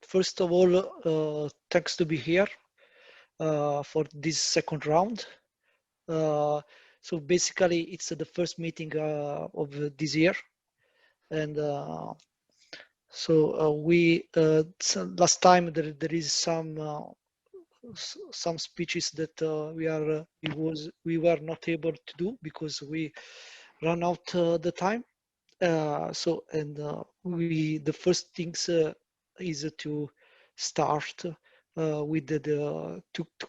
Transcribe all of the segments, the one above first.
First of all, thanks to be here for this second round. So basically, it's the first meeting of this year, and last time there is some speeches that we were not able to do because we ran out the time. The first things is to start with to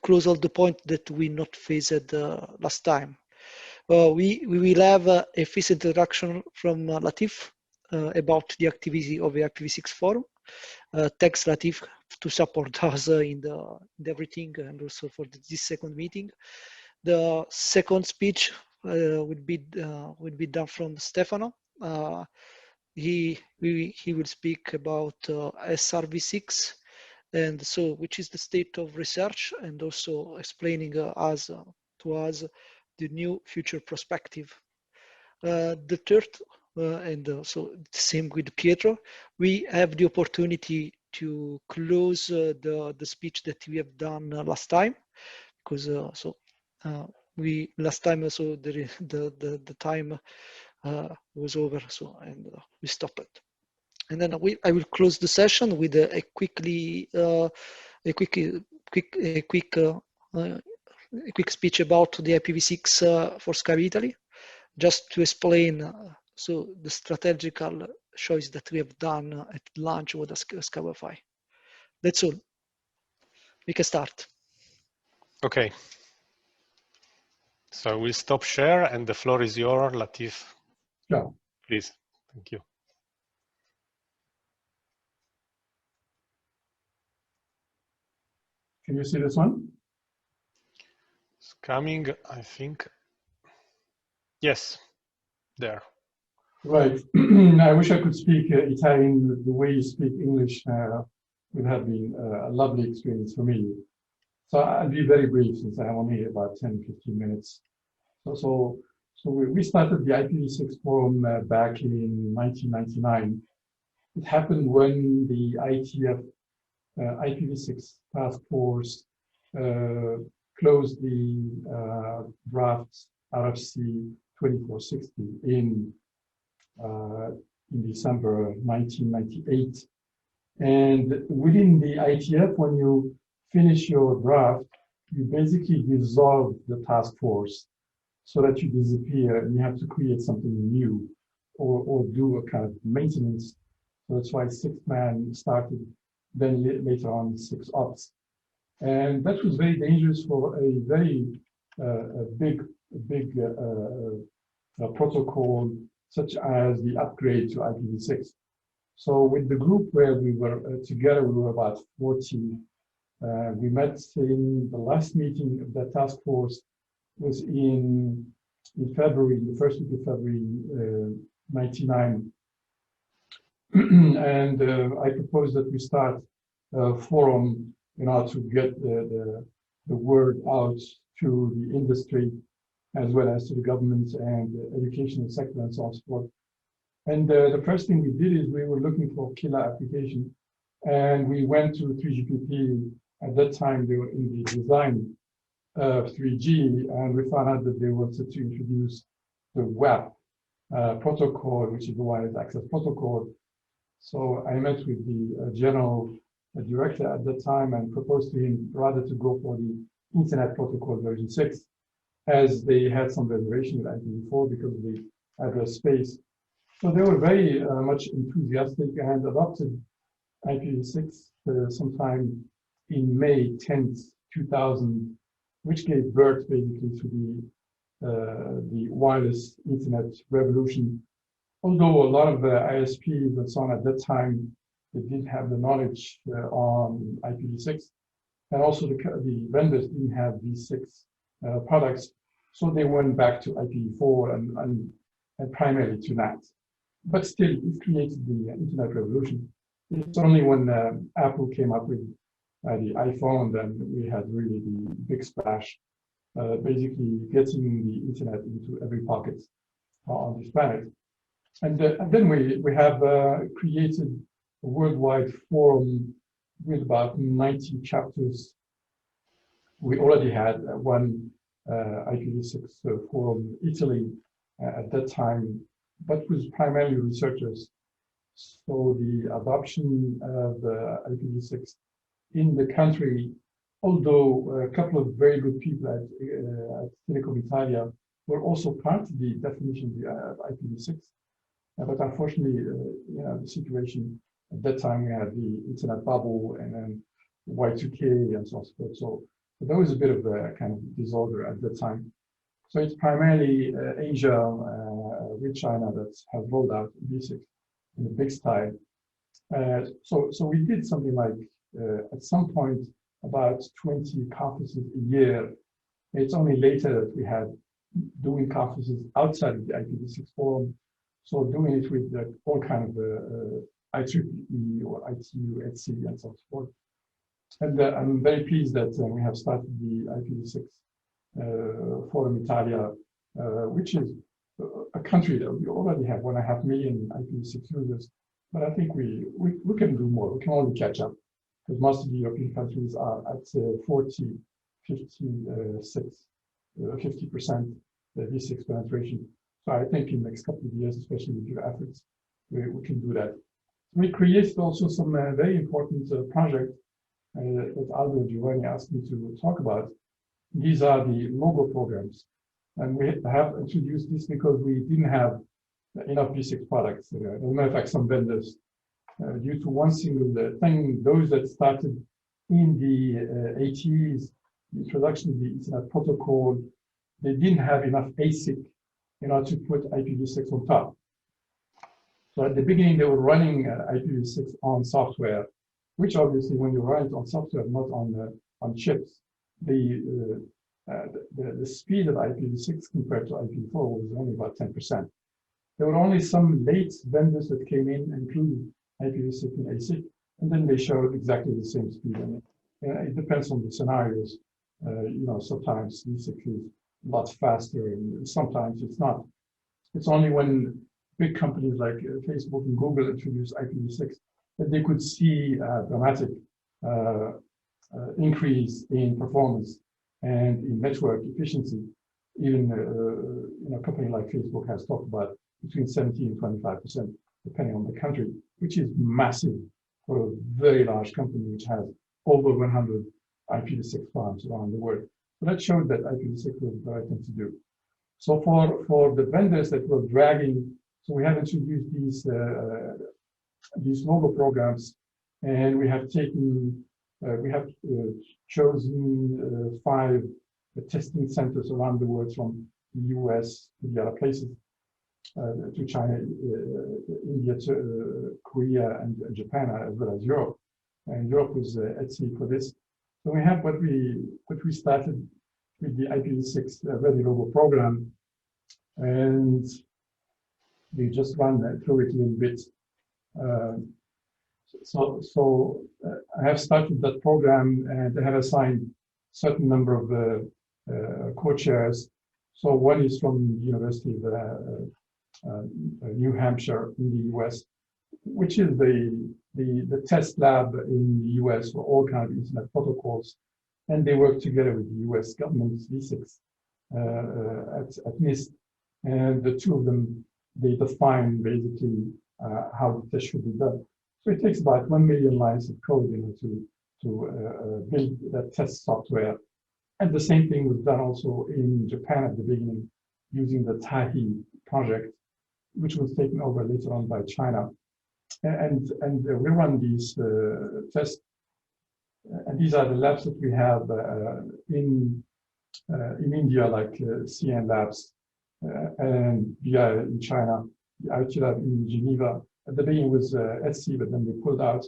close all the point that we not faced last time. We will have a first introduction from Latif about the activity of the IPv6 Forum. Thanks Latif to support us in everything and also for this second meeting. The second speech will be done from Stefano. He will speak about SRv6 and so which is the state of research and also explaining to us the new future perspective. The third so same with Pietro, we have the opportunity to close the speech that we have done last time because last time also the time was over, so and we stopped it. And then I will close the session with a quick speech about the IPv6 for Sky Italy, just to explain so the strategical choice that we have done at launch with the Sky Wi-Fi. That's all. We can start. Okay. So we'll stop share and the floor is yours, Latif. Yeah. Please. Thank you. Can you see this one? It's coming, I think. Yes, there. Right. I wish I could speak Italian the way you speak English. Would have been a lovely experience for me. So I'll be very brief since I have only about 10-15 minutes. So we started the IPv6 Forum back in 1999. It happened when the ITF IPv6 task force closed the draft RFC 2460 in December 1998. And within the ITF, when you finish your draft, you basically dissolve the task force so that you disappear and you have to create something new or do a kind of maintenance. So that's why 6-man started, then later on 6-ops. And that was very dangerous for a very big protocol such as the upgrade to IPv6. So with the group where we were together, we were about 40. We met in the last meeting of that task force was in February, the first week of February 99. And I proposed that we start a forum in order to get the word out to the industry as well as to the government and the educational sector and so on and so forth. And the first thing we did is we were looking for killer application, and we went to 3GPP. At that time, they were in the design of 3G, and we found out that they wanted to introduce the WAP protocol, which is the wireless access protocol. So I met with the general director at that time and proposed to him rather to go for the Internet Protocol version 6, as they had some reservation with IPv4 because of the address space. So they were very much enthusiastic and adopted IPv6 sometime in May 10th, 2000, which gave birth basically to the wireless internet revolution. Although a lot of the ISPs and so on at that time, they didn't have the knowledge on IPv6, and also the vendors didn't have V6 products, so they went back to IPv4 and primarily to NAT. But still, it created the internet revolution. It's only when Apple came up with the iPhone that we had really the big splash, basically getting the internet into every pocket on this planet. And then we have created worldwide forum with about 90 chapters. We already had one IPv6 forum in Italy at that time, but was primarily researchers. So the adoption of IPv6 in the country, although a couple of very good people at Telecom Italia were also part of the definition of IPv6, but unfortunately, the situation at that time, we had the internet bubble and then Y2K and so on. So there was a bit of a kind of disorder at that time. So it's primarily Asia with China that has rolled out V6 in a big style. So we did something like, at some point, about 20 conferences a year. It's only later that we had doing conferences outside of the IPv6 forum. So doing it with all kind of IEEE or ITU, ETSI, and so forth. And I'm very pleased that we have started the IPv6 Forum Italia, which is a country that we already have 1.5 million IPv6 users. But I think we can do more. We can only catch up, because most of the European countries are at 40, 56, 50% V6 penetration. So I think in the next couple of years, especially with your efforts, we can do that. We created also some very important projects that Aldo and Giovanni asked me to talk about. These are the Logo programs. And we have introduced this because we didn't have enough V6 products. As a matter of fact, some vendors, due to one single thing, those that started in the 80s, the introduction of the Internet protocol, they didn't have enough ASIC in order to put IPv6 on top. So at the beginning, they were running IPv6 on software, which obviously, when you run it on software, not on chips, the speed of IPv6 compared to IPv4 was only about 10%. There were only some late vendors that came in, including IPv6 and ASIC, and then they showed exactly the same speed. And it depends on the scenarios. Sometimes V6 is a lot faster, and sometimes it's not. It's only when big companies like Facebook and Google introduced IPv6 that they could see a dramatic increase in performance and in network efficiency. Even a company like Facebook has talked about between 70 and 25%, depending on the country, which is massive for a very large company which has over 100 IPv6 farms around the world. So that showed that IPv6 was the right thing to do. So for the vendors that were dragging, so we have introduced these Logo programs, and we have taken, chosen 5 testing centers around the world, from the US to the other places, to China, India, to Korea, and Japan, as well as Europe. And Europe was ETSI for this. So we have what we started with the IPv6 Ready Logo program, and we just run through it a little bit. So I have started that program, and I have assigned certain number of co-chairs. So one is from the University of New Hampshire in the US, which is the test lab in the US for all kinds of internet protocols, and they work together with the US government's V6 at NIST, and the two of them, they define basically how the test should be done. So it takes about 1 million lines of code to build that test software. And the same thing was done also in Japan at the beginning, using the TAHI project, which was taken over later on by China. And we run these tests. And these are the labs that we have in India, like CN Labs, and via in China, the IT lab in Geneva. At the beginning was ETSI, but then they pulled out.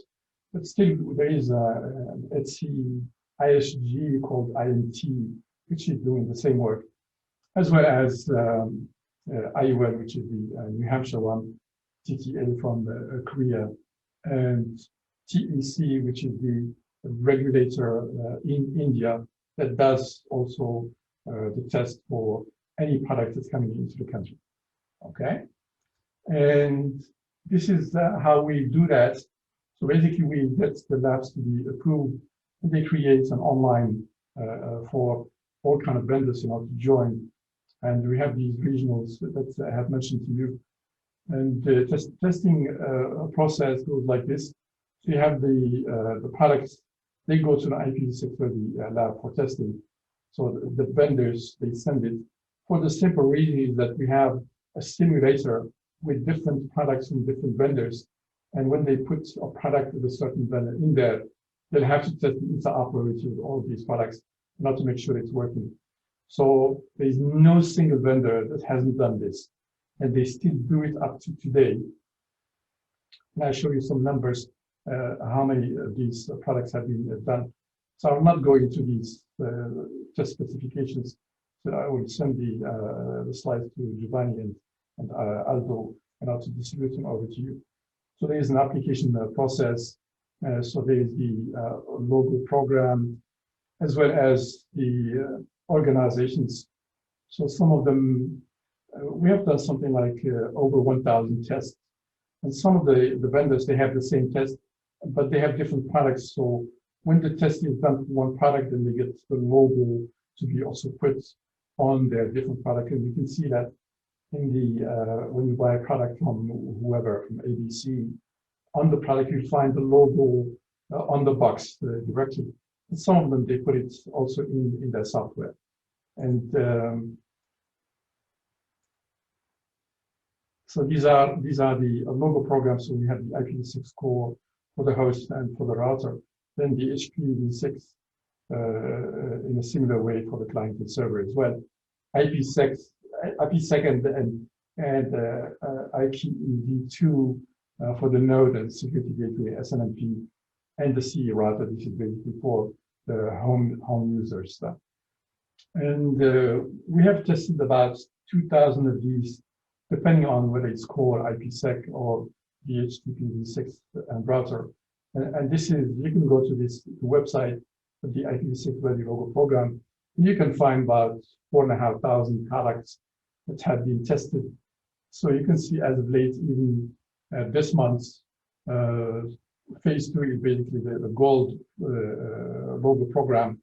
But still, there is an ETSI ISG called INT, which is doing the same work, as well as IUL, which is the New Hampshire one, TTA from Korea, and TEC, which is the regulator in India that does also the test for any product that's coming into the country. Okay, and this is how we do that. So basically, we get the labs to be approved, and they create an online for all kind of vendors, you know, to join. And we have these regionals that I have mentioned to you. And the testing process goes like this. So you have the products, they go to the IPv6 lab for testing. So the vendors, they send it. For the simple reason is that we have a simulator with different products from different vendors. And when they put a product with a certain vendor in there, they'll have to test the interoperability with all of these products, not to make sure it's working. So there's no single vendor that hasn't done this, and they still do it up to today. And I'll show you some numbers, how many of these products have been done. So I'll not go into these test specifications. So I will send the slides to Giovanni and Aldo, and I'll distribute them over to you. So there is an application process. So there is the logo program, as well as the organizations. So some of them, we have done something like over 1,000 tests. And some of the vendors, they have the same test, but they have different products. So when the test is done for one product, then they get the logo to be also put on their different product. And you can see that in the when you buy a product from whoever, from ABC, on the product you find the logo on the box directly. And some of them, they put it also in their software. And so these are the logo programs. So we have the IPv6 core for the host and for the router. Then the IPv6 in a similar way for the client and server as well. IPsec and IPv2 for the node and security gateway, SNMP, and the CE router. This is basically for the home user stuff. And we have tested about 2,000 of these, depending on whether it's core, IPsec, or the HTTP6 and browser. And this is, you can go to this website of the IPv6 Ready Logo program, and you can find about 4,500 products that have been tested. So you can see as of late, even this month, phase 2 is basically the gold logo program.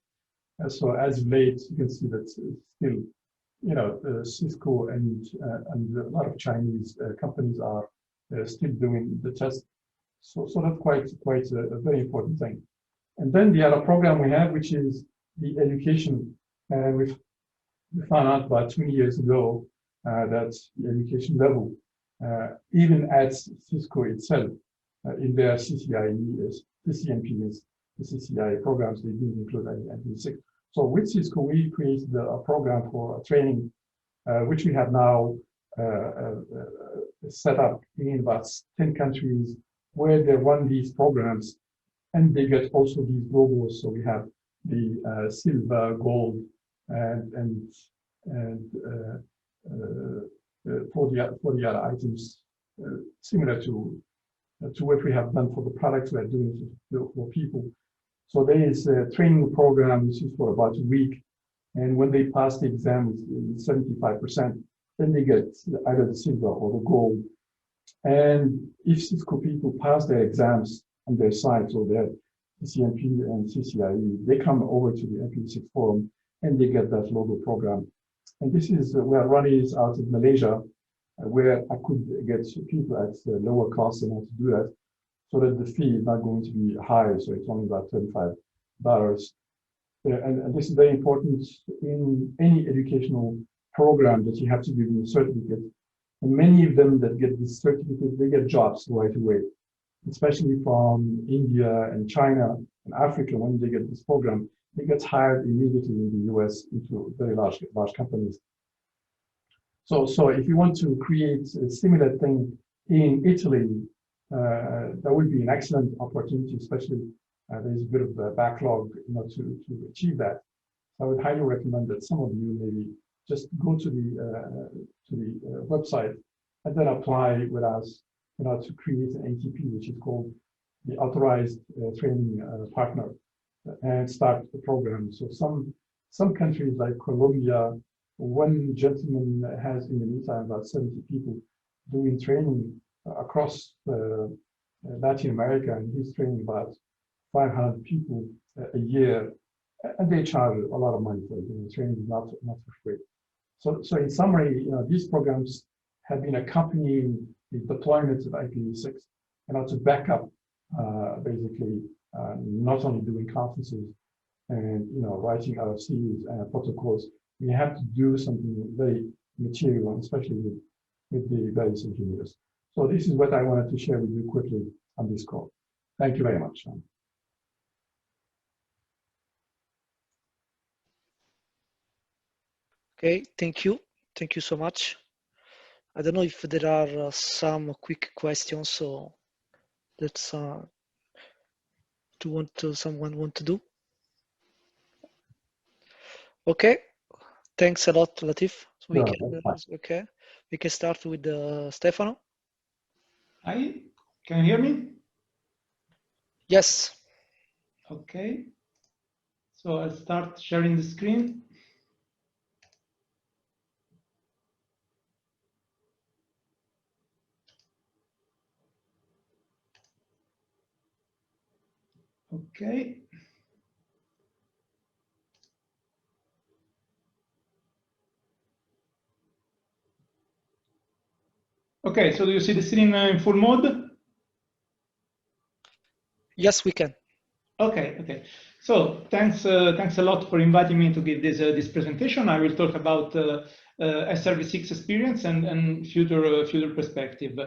So as of late, you can see that still, you know, Cisco and a lot of Chinese companies are still doing the test. So that's quite a very important thing. And then the other program we have, which is the education, and we found out about 20 years ago that the education level, even at Cisco itself, in their CCIE, CCNP, the CCIE programs, they didn't include IPv6. So with Cisco, we created a program for training, which we have now set up in about 10 countries where they run these programs, and they get also these logos. So we have the silver, gold, and for the other items, similar to what we have done for the products we are doing for people. So there is a training program, which is for about a week. And when they pass the exam, it's 75%, then they get either the silver or the gold. And if Cisco people pass their exams on their sites or their CCNP and CCIE, they come over to the IPv6 Forum and they get that logo program. And this is where Ronnie is out of Malaysia, where I could get people at lower cost and how to do that, so that the fee is not going to be high. So it's only about $35. And this is very important in any educational program that you have to give them a certificate. And many of them that get this certificate, they get jobs right away, especially from India and China and Africa. When they get this program, they get hired immediately in the US into very large companies. So if you want to create a similar thing in Italy, that would be an excellent opportunity, especially there's a bit of a backlog, you know, to achieve that. So I would highly recommend that some of you maybe just go to the website and then apply with us, you know, to create an ATP, which is called the Authorized Training Partner, and start the program. So some countries like Colombia, one gentleman has in the meantime about 70 people doing training across Latin America, and he's training about 500 people a year, and they charge a lot of money for it. Training is not for free. So in summary, these programs have been accompanying the deployment of IPv6 and also backup, basically, not only doing conferences and writing RFCs and protocols. We have to do something very material, especially with the various engineers. So this is what I wanted to share with you quickly on this call. Thank you very much. Okay, thank you. Thank you so much. I don't know if there are some quick questions, so that's someone want to do. Okay, thanks a lot, Latif. So we can start with Stefano. Hi, can you hear me? Yes. Okay, so I'll start sharing the screen. Okay. Okay, so do you see the screen in full mode? Yes, we can. Okay. So thanks a lot for inviting me to give this presentation. I will talk about SRv6 experience and future perspective.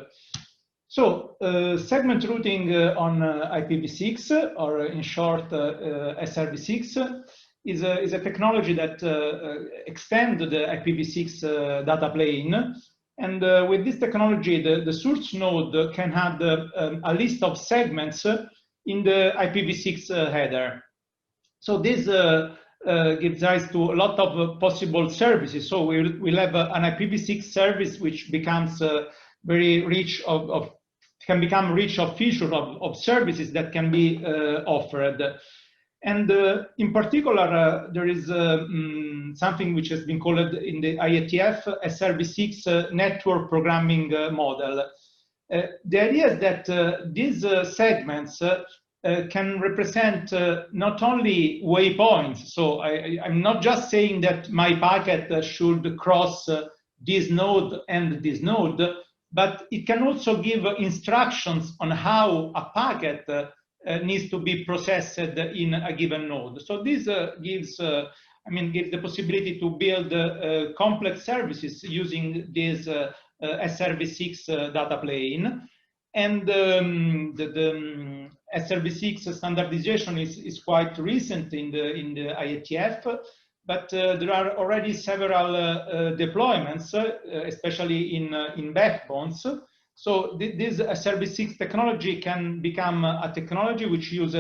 So segment routing on IPv6, or in short SRv6, is a technology that extends the IPv6 data plane. And with this technology, the source node can have a list of segments in the IPv6 header. So this gives rise to a lot of possible services. So we'll have an IPv6 service which becomes very rich can become rich of features of services that can be offered. And in particular, there is something which has been called in the IETF SRv6 network programming model. The idea is that these segments can represent not only waypoints. So I'm not just saying that my packet should cross this node and this node, but it can also give instructions on how a packet needs to be processed in a given node. So this gives the possibility to build complex services using this SRv6 data plane. And the SRv6 standardization is quite recent in the IETF, but there are already several deployments, especially in backbones. So this SRv6 technology can become a technology which used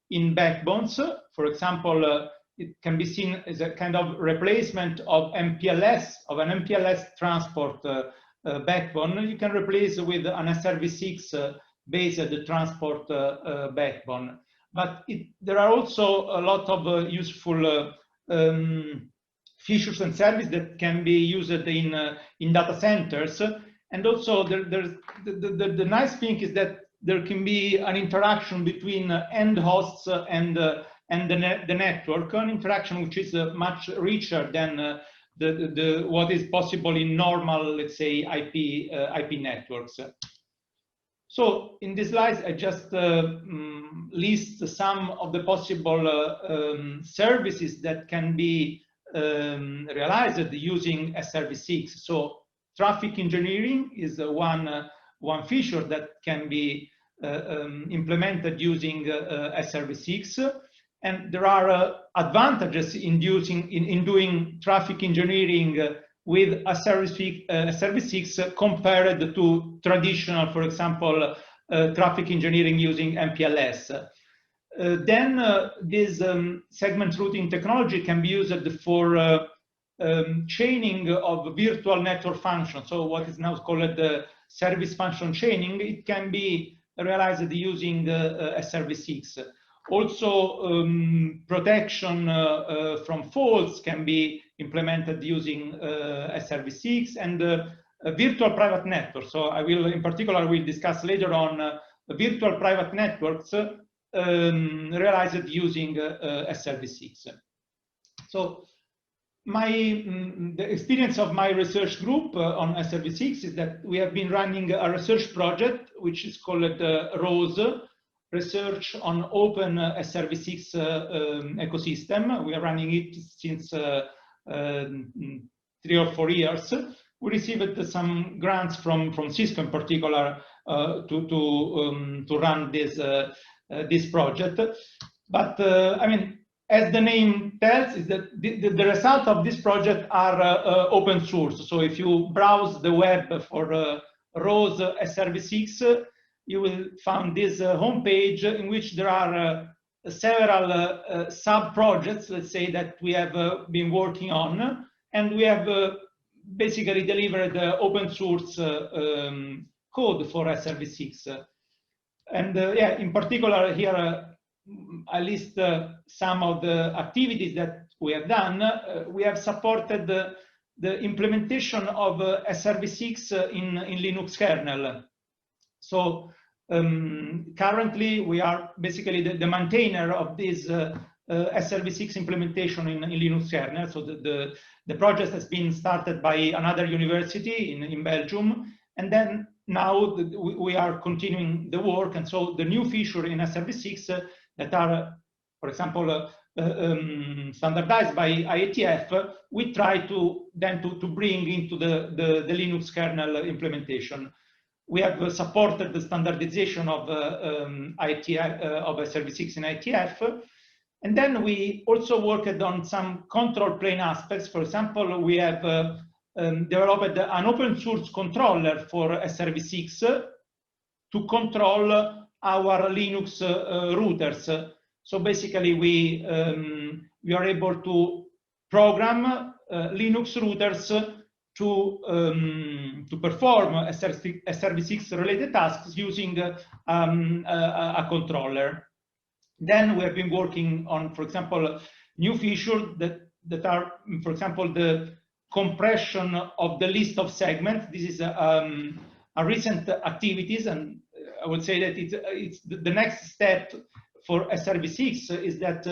in backbones. For example, it can be seen as a kind of replacement of MPLS, of an MPLS transport backbone. You can replace with an SRv6 based transport backbone. But there are also a lot of useful features and services that can be used in data centers. And also the nice thing is that there can be an interaction between end hosts and the network, an interaction which is much richer than what is possible in normal, let's say, IP networks. So in this slide, I just list some of the possible services that can be realized using SRv6. So traffic engineering is one feature that can be implemented using SRv6. And there are advantages in doing traffic engineering with SRv6 compared to traditional, for example, traffic engineering using MPLS. Then this segment routing technology can be used for chaining of virtual network functions. So what is now called service function chaining, it can be realized using SRv6. Also, protection from faults can be implemented using SRv6, and virtual private network. So I will, in particular, will discuss later on virtual private networks realized using SRv6. So the experience of my research group on SRv6 is that we have been running a research project which is called ROSE, Research on Open SRv6 Ecosystem. We are running it since 3 or 4 years. We received some grants from Cisco in particular to run this project. But I mean, as the name tells, is that the result of this project are open source. So if you browse the web for ROSE SRv6, you will find this homepage in which there are several sub-projects, let's say, that we have been working on, and we have basically delivered open source code for SRv6. And yeah, in particular here, I list some of the activities that we have done. We have supported the implementation of SRv6 in Linux kernel. So currently we are basically the maintainer of this SRv6 implementation in Linux kernel. So the project has been started by another university in Belgium, and then now we are continuing the work. And so the new feature in SRv6 that are, for example, standardized by IETF, we try to then to bring into the Linux kernel implementation. We have supported the standardization of of SRv6 in IETF, and then we also worked on some control plane aspects. For example, we have developed an open source controller for SRv6 to control our Linux routers. So basically, we are able to program Linux routers to perform SRv6 related tasks using a controller. Then we have been working on, for example, new features that are, for example, the compression of the list of segments. This is a recent activities, and I would say that it's the next step for SRv6 is that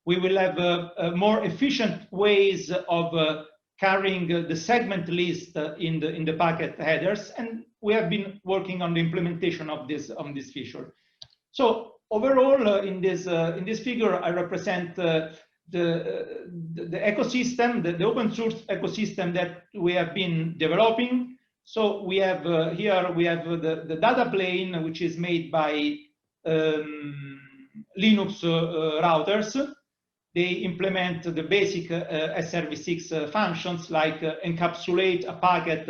we will have more efficient ways of carrying the segment list in the packet headers, and we have been working on the implementation of this feature. So overall, in this figure, I represent the ecosystem, the open source ecosystem that we have been developing. So we have here we have the data plane, which is made by Linux routers. They implement the basic SRv6 functions like encapsulate a packet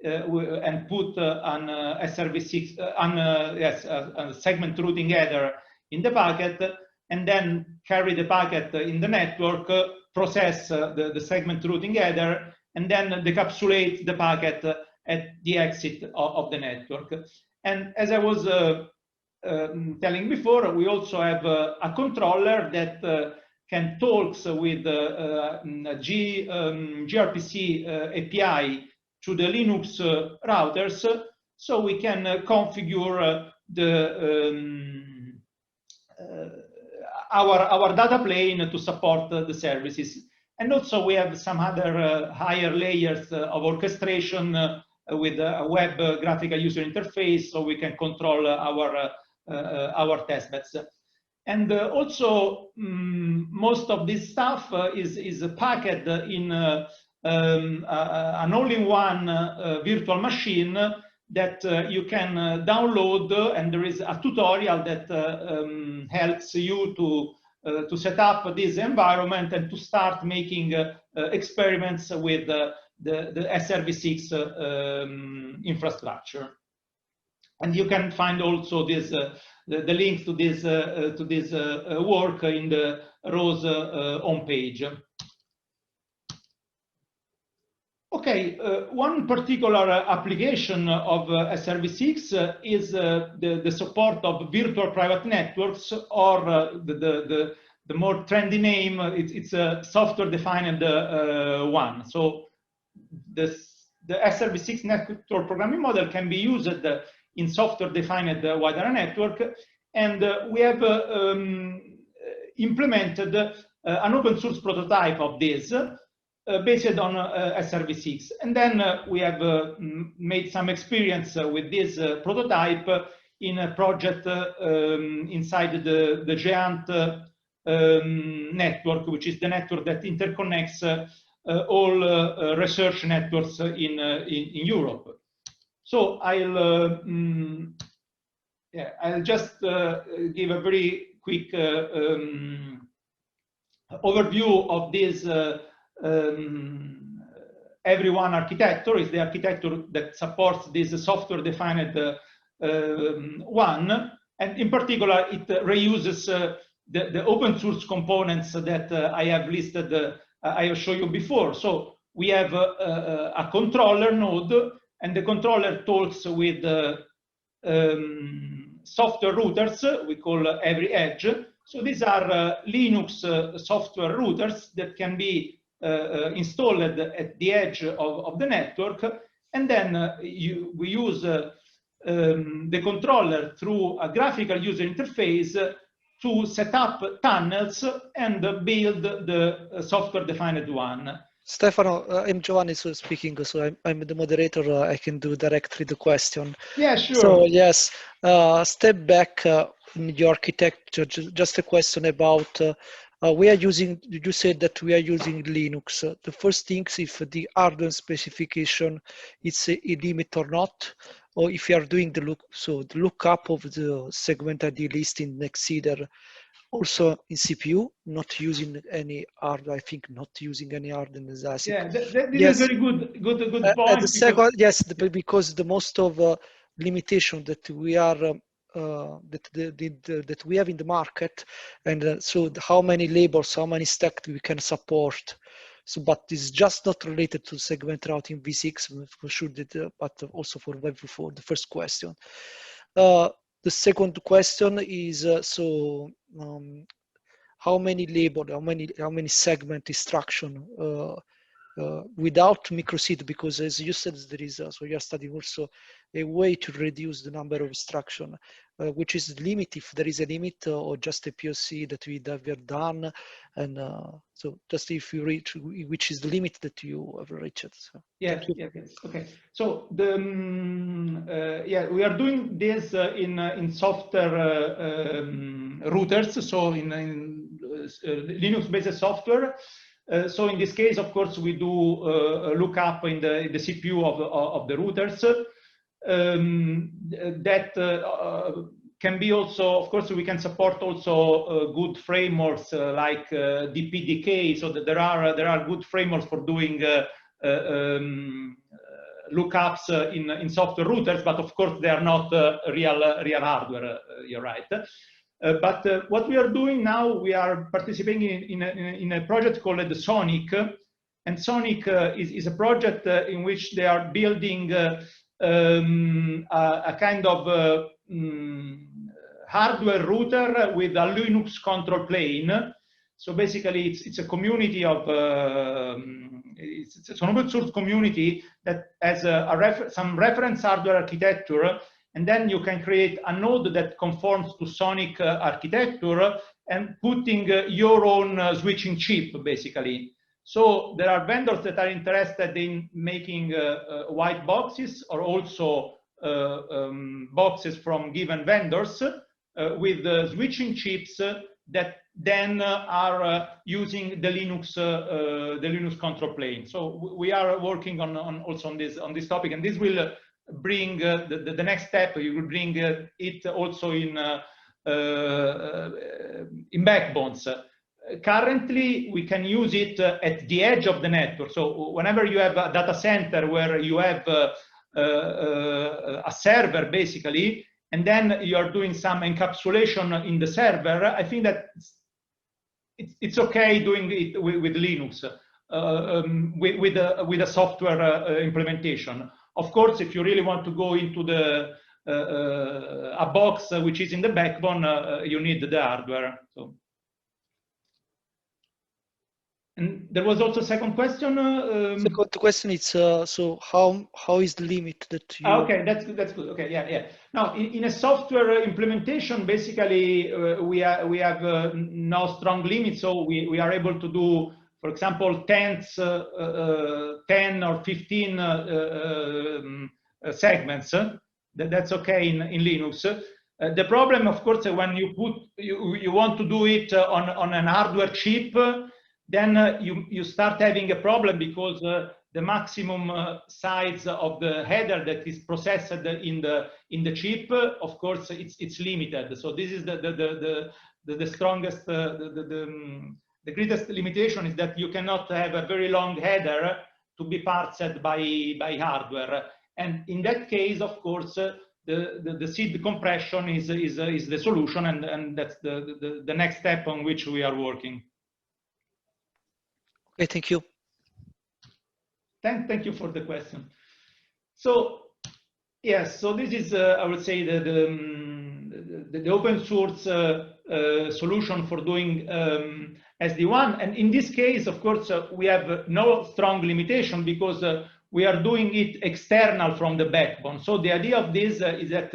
and put an SRv6 a segment routing header in the packet, and then carry the packet in the network, process the segment routing header, and then decapsulate the packet at the exit of the network. And as I was telling before, we also have a controller that can talk with gRPC API to the Linux routers, so we can configure our data plane to support the services. And also we have some other higher layers of orchestration with a web graphical user interface, so we can control our testbeds. And also most of this stuff is packed in an all-in-one virtual machine that you can download, and there is a tutorial that helps you to set up this environment and to start making experiments with the SRv6 infrastructure. And you can find also this the link to this work in the ROSE homepage. Okay, one particular application of SRv6 is the support of virtual private networks, or the more trendy name, it's a software-defined one. So the SRv6 network programming model can be used in software-defined wide area network, and we have implemented an open source prototype of this based on SRv6. And then we have made some experience with this prototype in a project inside the GEANT network, which is the network that interconnects all research networks in Europe. So I'll just give a very quick overview of this everyone architecture. Is the architecture that supports this software-defined one, and in particular it reuses the open source components that I have listed, I have shown you before. So we have a controller node, and the controller talks with software routers we call every edge. So these are Linux software routers that can be installed at the edge of the network, and then we use the controller through a graphical user interface to set up tunnels and build the software-defined one. Stefano, I'm Giovanni speaking, so I'm the moderator. I can do directly the question. Yeah, sure. So yes, step back in your architecture. Just a question about we are using. You said that we are using Linux. The first thing is if the hardware specification is a limit or not, or if you are doing the lookup of the segment ID list in Nextseeder. Also in CPU, not using any hardware. I think not using any hardware in the ASIC. Yeah, this yes. is very good point. The second, yes, because the most of limitation that we are that we have in the market, and so how many labels, how many stacks we can support. So, but it's just not related to segment routing v6 for sure. But also for Web4, the first question. The second question is how many label, how many segment instruction without microseed, because as you said, there is so you are studying also a way to reduce the number of instruction, which is the limit, if there is a limit, or just a POC that we have done, and so just if you reach which is the limit that you have reached. So, yes. Okay. So the we are doing this in software routers, so in Linux-based software. So in this case, of course, we do lookup in the CPU of the routers. That can be also, of course, we can support also good frameworks like DPDK. So that there are good frameworks for doing lookups in software routers, but of course they are not real hardware. You're right. But what we are doing now, we are participating in a project called the Sonic, and Sonic is a project in which they are building a kind of hardware router with a Linux control plane. So basically, it's a community of it's an open source community that has some reference hardware architecture. And then you can create a node that conforms to Sonic architecture and putting your own switching chip, basically. So there are vendors that are interested in making white boxes, or also boxes from given vendors with switching chips that then are using the Linux control plane. So we are working also on this topic, and this will bring the next step. You will bring it also in backbones. Currently, we can use it at the edge of the network. So whenever you have a data center where you have a server, basically, and then you are doing some encapsulation in the server, I think that it's okay doing it with Linux, with a software implementation. Of course, if you really want to go into a box which is in the backbone, you need the hardware. So. And there was also a second question. Second question is so how is the limit that you? Okay, that's good. Okay, yeah. Now, in a software implementation, basically we have no strong limit, so we are able to do, for example, 10 or 15 segments. That's okay in Linux. The problem, of course, when you want to do it on an hardware chip, then you start having a problem because the maximum size of the header that is processed in the chip, of course, it's limited. So this is the strongest, the greatest limitation is that you cannot have a very long header to be parsed by hardware. And in that case, of course, the seed compression is the solution, and that's the next step on which we are working. Okay, thank you. Thank you for the question. So yes, so this is I would say the open source solution for doing SD-WAN, and in this case, of course, we have no strong limitation because we are doing it external from the backbone. So the idea of this is that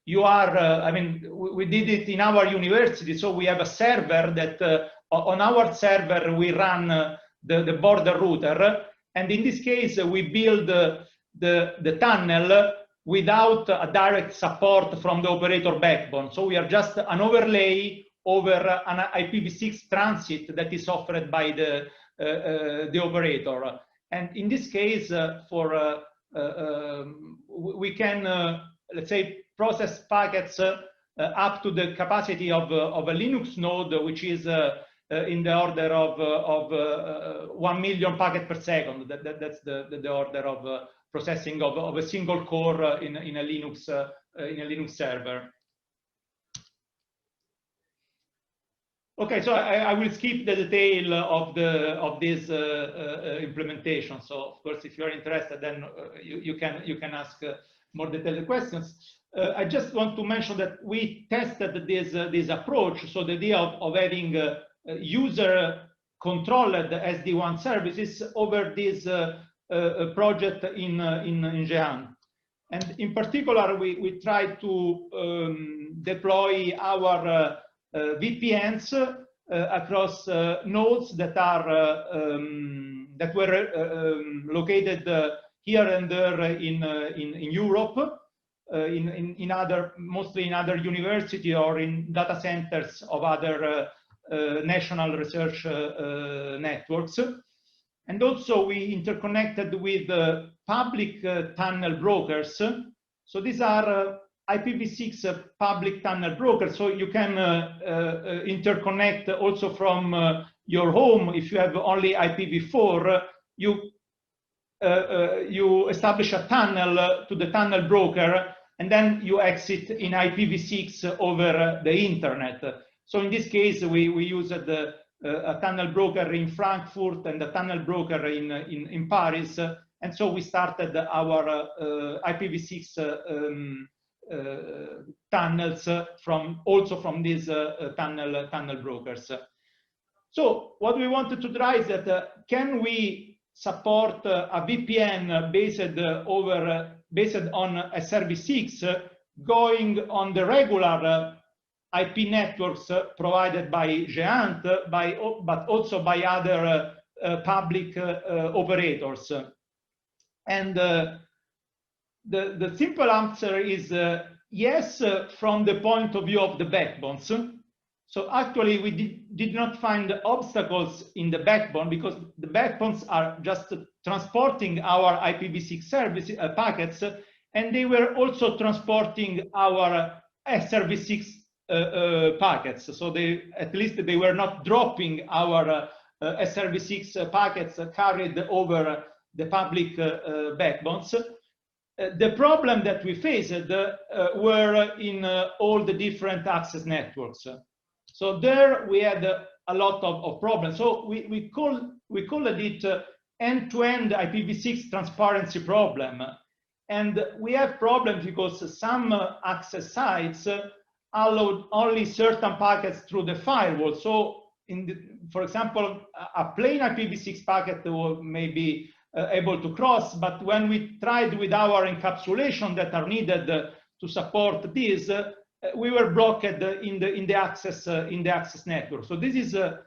you are, I mean, we did it in our university, so we have a server that on our server we run the border router, and in this case we build the tunnel without a direct support from the operator backbone. So we are just an overlay over an IPv6 transit that is offered by the operator. And in this case, we can, let's say, process packets up to the capacity of a Linux node, which is in the order of 1 million packets per second. That's the order of processing of a single core in a Linux server. Okay, so I will skip the detail of this implementation. So of course, if you are interested, then you can ask more detailed questions. I just want to mention that we tested this approach. So the idea of having user-controlled SD-WAN services over this project in Gebrehiwot. And in particular, we tried to deploy our VPNs across nodes that were located here and there in Europe, mostly in other university or in data centers of other national research networks. And also we interconnected with public tunnel brokers. So these are IPv6 public tunnel brokers. So you can interconnect also from your home. If you have only IPv4, you establish a tunnel to the tunnel broker, and then you exit in IPv6 over the internet. So in this case, we used a tunnel broker in Frankfurt and a tunnel broker in Paris. And so we started our IPv6 tunnels also from these tunnel brokers. So what we wanted to try is that can we support a VPN based on SRv6 going on the regular IP networks provided by Gebrehiwot, but also by other public operators. And the simple answer is yes, from the point of view of the backbones. So actually, we did not find obstacles in the backbone because the backbones are just transporting our IPv6 service packets, and they were also transporting our SRv6 packets. So at least they were not dropping our SRv6 packets carried over the public backbones. The problem that we faced were in all the different access networks. So there we had a lot of problems. So we called it end-to-end IPv6 transparency problem. And we have problems because some access sites allowed only certain packets through the firewall. So for example, a plain IPv6 packet may be able to cross, but when we tried with our encapsulation that are needed to support this, we were blocked in the access network. So this is a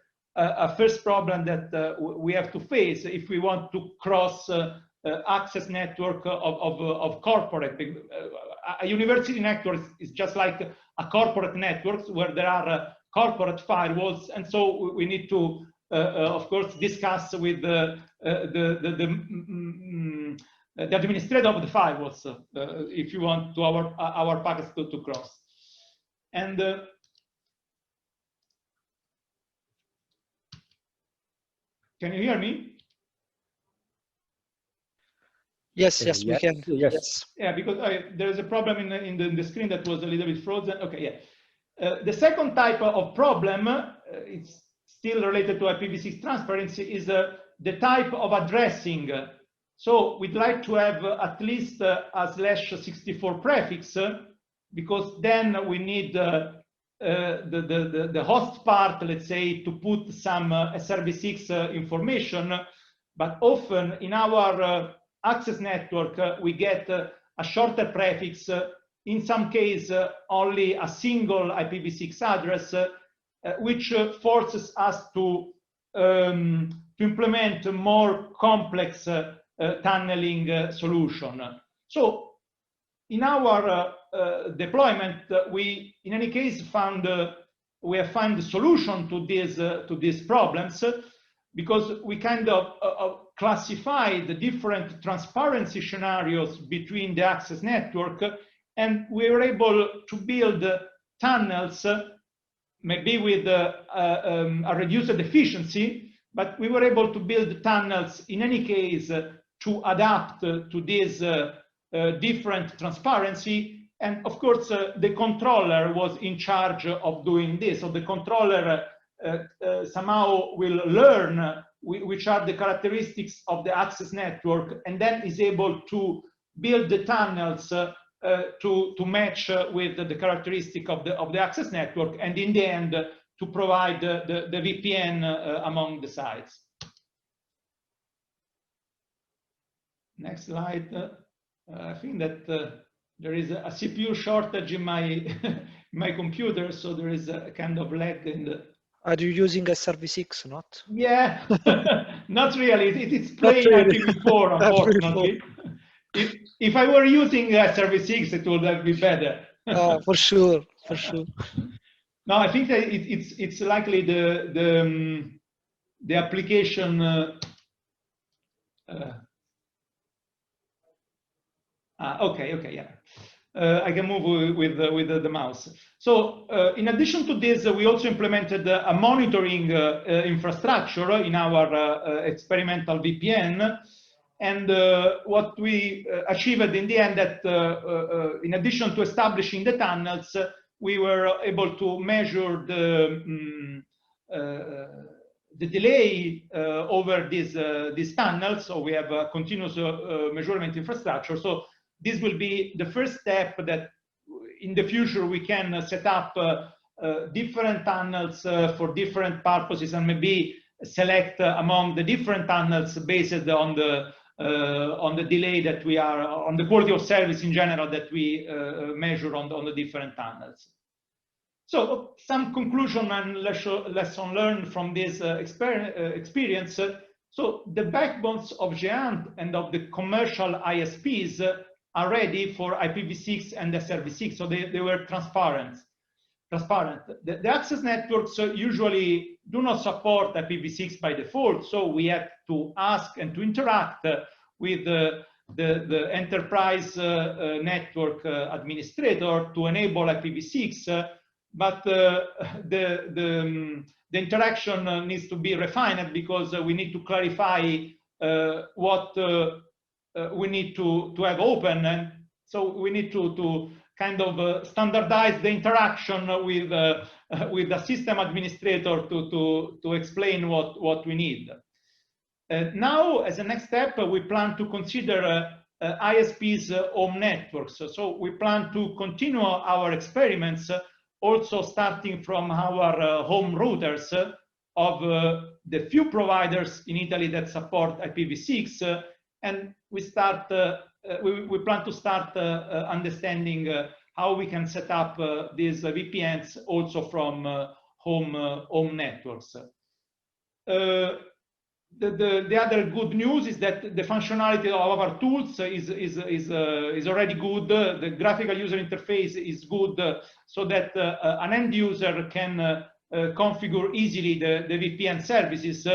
first problem that we have to face if we want to cross access network of corporate. A university network is just like a corporate network where there are corporate firewalls, and so we need to, of course, discuss with the administrator of the firewalls if you want to our packets to cross. And can you hear me? Yes, yes, we can. Yes. Yeah, because there is a problem in the screen that was a little bit frozen. Okay, yeah. The second type of problem, it's still related to IPv6 transparency, is the type of addressing. So we'd like to have at least a /64 prefix, because then we need the host part, let's say, to put some SRv6 information. But often in our access network, we get a shorter prefix, in some case only a single IPv6 address, which forces us to implement a more complex tunneling solution. So in our deployment, we in any case we have found a solution to these problems, because we kind of classify the different transparency scenarios between the access network, and we were able to build tunnels, maybe with a reduced efficiency, but we were able to build tunnels in any case to adapt to this different transparency. And of course, the controller was in charge of doing this. So the controller somehow will learn which are the characteristics of the access network, and then is able to build the tunnels to match with the characteristic of the access network, and in the end to provide the VPN among the sites. Next slide. I think that there is a CPU shortage in my computer, so there is a kind of lag in the. Are you using SRv6? Not? Yeah, not really. It's plain IPv4, unfortunately. If I were using SRv6, it would have been better. For sure, for sure. No, I think that it's likely the application. Okay, yeah. I can move with the mouse. So in addition to this, we also implemented a monitoring infrastructure in our experimental VPN. And what we achieved in the end, that in addition to establishing the tunnels, we were able to measure the delay over these tunnels. So we have a continuous measurement infrastructure. So this will be the first step that in the future we can set up different tunnels for different purposes, and maybe select among the different tunnels based on the delay that we are, on the quality of service in general that we measure on the different tunnels. So some conclusion and lesson learned from this experience. So the backbones of GEANT and of the commercial ISPs are ready for IPv6 and SRv6, so they were transparent. The access networks usually do not support IPv6 by default, so we have to ask and to interact with the enterprise network administrator to enable IPv6, but the interaction needs to be refined, because we need to clarify what we need to have open, and so we need to kind of standardize the interaction with the system administrator to explain what we need. Now, as a next step, we plan to consider ISP's home networks. So we plan to continue our experiments, also starting from our home routers of the few providers in Italy that support IPv6, and we plan to start understanding how we can set up these VPNs also from home networks. The other good news is that the functionality of our tools is already good. The graphical user interface is good, so that an end user can configure easily the VPN services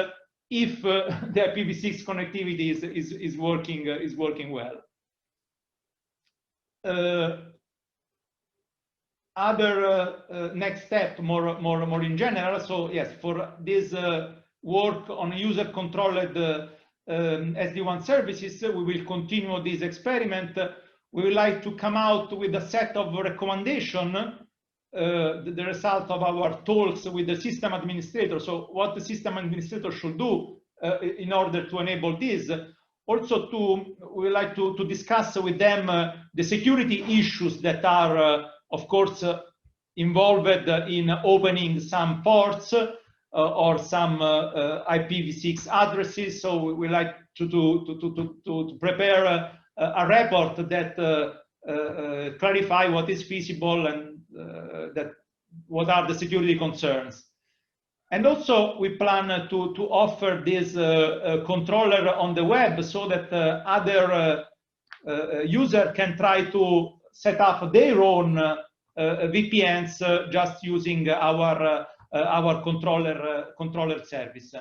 if the IPv6 connectivity is working well. Other next step, more in general. So yes, for this work on user-controlled SD-WAN services, we will continue this experiment. We would like to come out with a set of recommendations, the result of our talks with the system administrator. So what the system administrator should do in order to enable this. Also, we would like to discuss with them the security issues that are, of course, involved in opening some ports or some IPv6 addresses. So we like to prepare a report that clarify what is feasible and what are the security concerns. And also we plan to offer this controller on the web, so that other user can try to set up their own VPNs just using our controller service.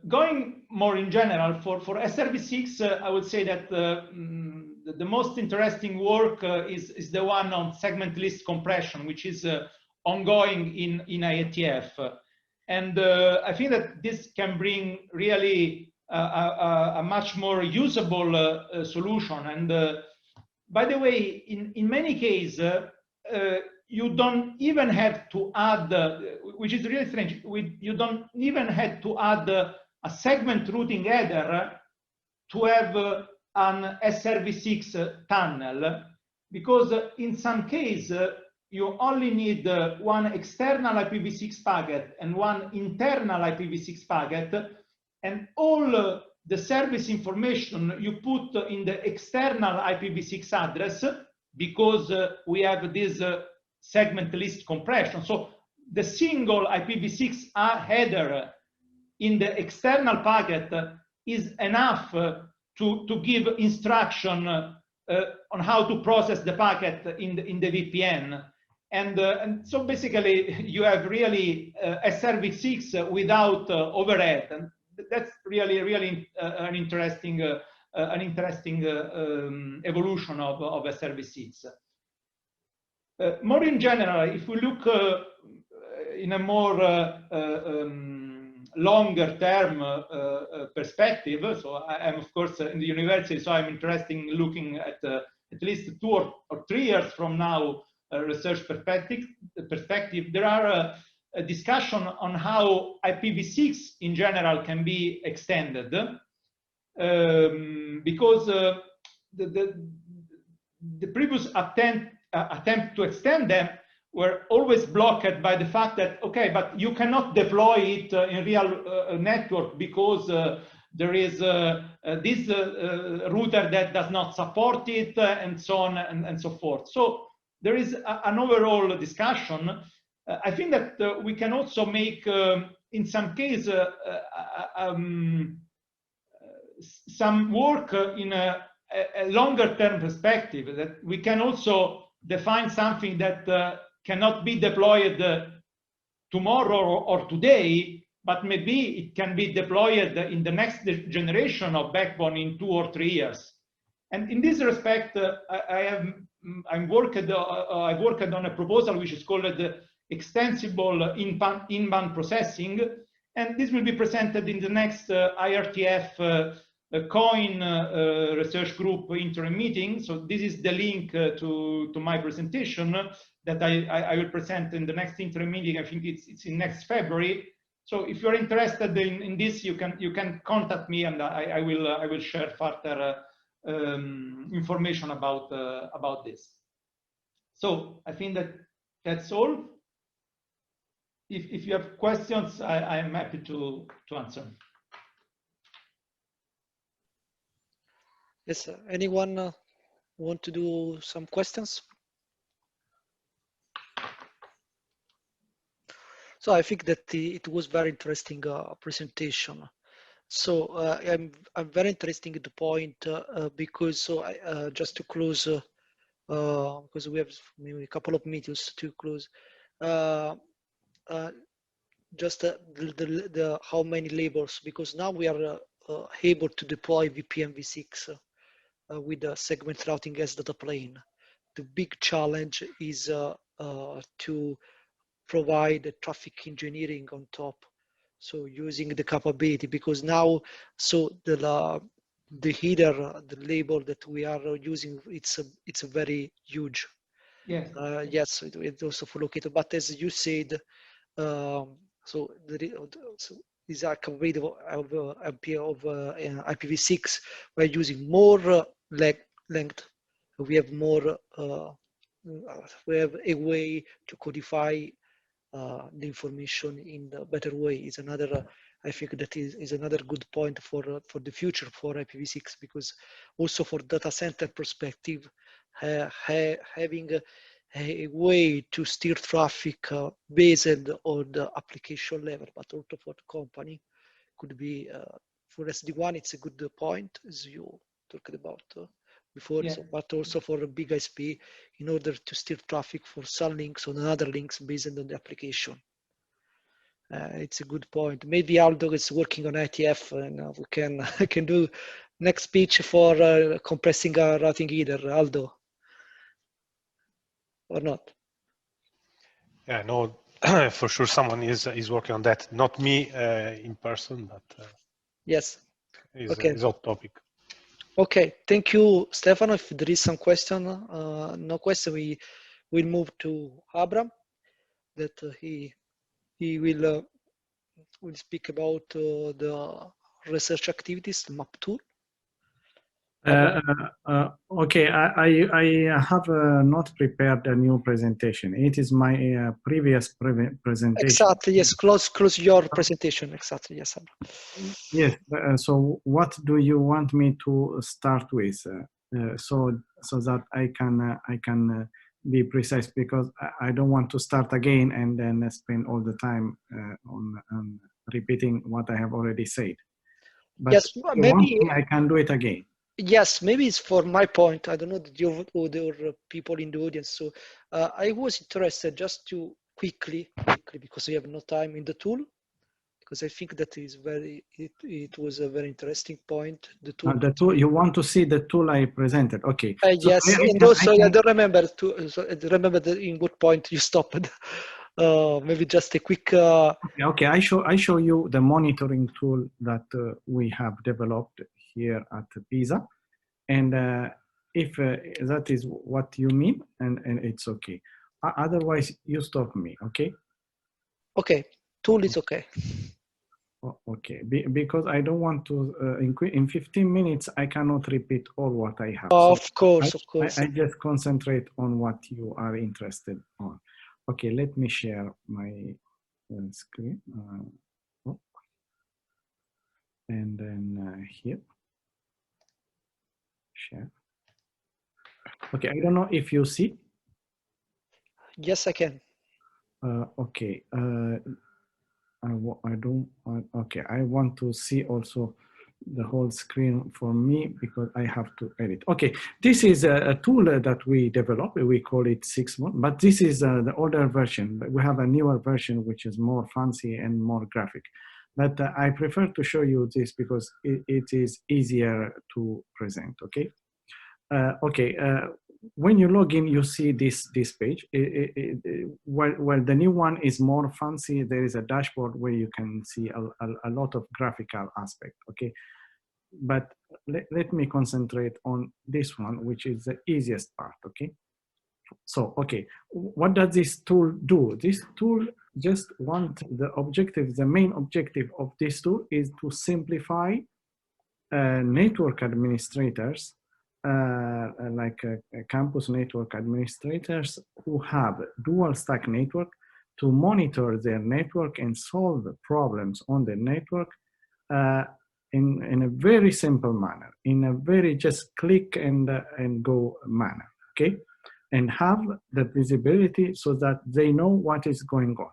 Going more in general, for SRv6, I would say that the most interesting work is the one on segment list compression, which is ongoing in IETF. And I think that this can bring really a much more usable solution. And by the way, in many cases, you don't even have to add, which is really strange, you don't even have to add a segment routing header to have an SRv6 tunnel, because in some cases, you only need one external IPv6 packet and one internal IPv6 packet, and all the service information you put in the external IPv6 address, because we have this segment list compression. So the single IPv6 header in the external packet is enough to give instruction on how to process the packet in the VPN. And so basically you have really SRv6 without overhead, and that's really an interesting evolution of SRv6. More in general, if we look in a more longer term perspective, so I am of course in the university, so I'm interested in looking at least 2 or 3 years from now research perspective. There are a discussion on how IPv6 in general can be extended, because the previous attempt to extend them were always blocked by the fact that, okay, but you cannot deploy it in real network because there is this router that does not support it, and so on and so forth. So there is an overall discussion. I think that we can also make, in some cases, some work in a longer term perspective, that we can also define something that cannot be deployed tomorrow or today, but maybe it can be deployed in the next generation of backbone in 2 or 3 years. And in this respect, I've worked on a proposal which is called extensible in-band processing, and this will be presented in the next IRTF COIN research group interim meeting. So this is the link to my presentation that I will present in the next interim meeting. I think it's in next February. So if you're interested in this, you can contact me, and I will share further information about this. So I think that's all. if you have questions, I am happy to answer. Yes, anyone want to do some questions? So I think that it was very interesting presentation. So I'm very interested in the point because so just to close because we have maybe a couple of meetings to close. Just the how many labels, because now we are able to deploy VPNv6 with the segment routing as data plane. The big challenge is to provide the traffic engineering on top. So using the capability, because now, so the header, the label that we are using, it's a very huge. Yes. Yes, it's also for locator, but as you said, so is a capability of IPv6. We're using more length. We have more. We have a way to codify the information in a better way. Is another. I think that is another good point for the future for IPv6, because also for data center perspective, having a way to steer traffic based on the application level, but also for the company could be for SD1. It's a good point, as you talked about before, Yeah. so, but also for a big ISP in order to steer traffic for some links on other links based on the application. It's a good point. Maybe Aldo is working on ITF, and we can do next speech for compressing our routing header, Aldo, or not? Yeah, no, for sure someone is working on that. Not me in person, but yes, okay, is hot topic. Okay, thank you, Stefano. If there is some question, no question, we will move to Abram. That he will speak about the research activities, the map tool. Okay, I have not prepared a new presentation. It is my previous presentation. Exactly, yes, close your presentation, exactly, yes. Yes, so what do you want me to start with? So that I can be precise, because I don't want to start again and then spend all the time on repeating what I have already said. But yes, maybe I can do it again. Yes, maybe it's for my point. I don't know the other people in the audience. So I was interested just to quickly, because we have no time, in the tool, because I think that is it was a very interesting point. The tool. The tool, you want to see the tool I presented? Okay. Yes, and also I don't remember I remember in what point you stopped. Maybe just a quick. Okay, I show you the monitoring tool that we have developed here at Pisa, and if that is what you mean, and it's okay. Otherwise, you stop me, okay? Okay, tool is okay. Okay, because I don't want to, in 15 minutes, I cannot repeat all what I have. Of course. I just concentrate on what you are interested on. Okay, let me share my screen. And then here, share. Okay, I don't know if you see. Yes, I can. Okay, okay, I want to see also the whole screen for me, because I have to edit. Okay, this is a tool that we developed. We call it 6.1, but this is the older version. We have a newer version which is more fancy and more graphic. But I prefer to show you this because it is easier to present. Okay. When you log in, you see this page. Well, the new one is more fancy. There is a dashboard where you can see a lot of graphical aspect. Okay, but let me concentrate on this one, which is the easiest part. Okay, so okay, what does this tool do? This tool just the main objective of this tool is to simplify network administrators, like campus network administrators who have dual stack network, to monitor their network and solve the problems on the network in a very simple manner, in a very just click and go manner, okay? And have the visibility so that they know what is going on,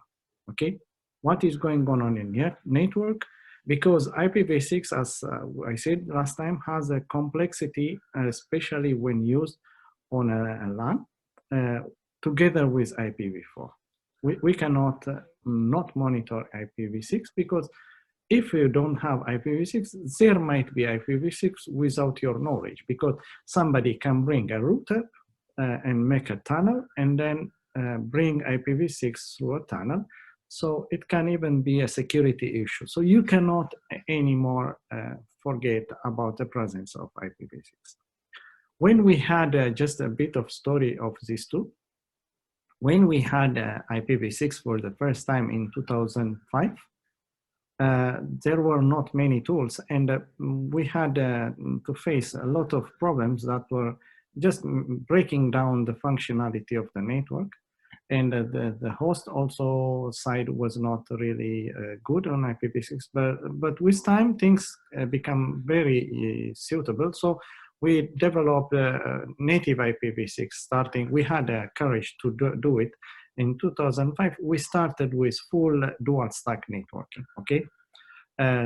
okay? What is going on in your network, because IPv6, as I said last time, has a complexity, especially when used on a LAN, together with IPv4. We cannot not monitor IPv6, because if you don't have IPv6, there might be IPv6 without your knowledge, because somebody can bring a router and make a tunnel and then bring IPv6 through a tunnel. So it can even be a security issue. So you cannot anymore forget about the presence of IPv6. When we had just a bit of story of these two, when we had IPv6 for the first time in 2005, there were not many tools, and we had to face a lot of problems that were just breaking down the functionality of the network. And the host also side was not really good on IPv6, but with time things become very suitable. So we developed native IPv6 starting. We had courage to do it. In 2005, we started with full dual stack networking, okay?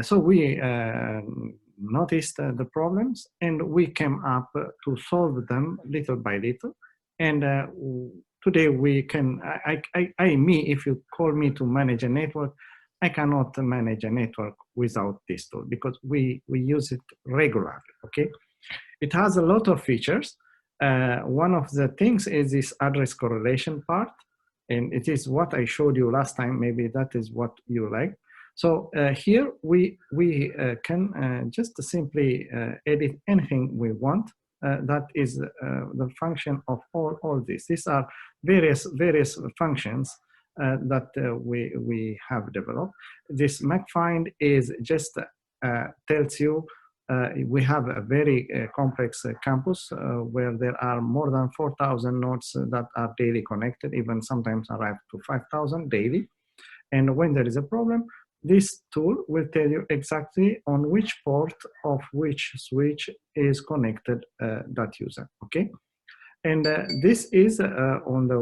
So we noticed the problems, and we came up to solve them little by little. And today we can, if you call me to manage a network, I cannot manage a network without this tool, because we use it regularly, okay? It has a lot of features. One of the things is this address correlation part, and it is what I showed you last time. Maybe that is what you like. So here we can just simply edit anything we want. That is the function of all this. These are various functions that we have developed. This MacFind is just tells you we have a very complex campus where there are more than 4,000 nodes that are daily connected, even sometimes arrive to 5,000 daily. And when there is a problem, this tool will tell you exactly on which port of which switch is connected that user, okay? And this is on the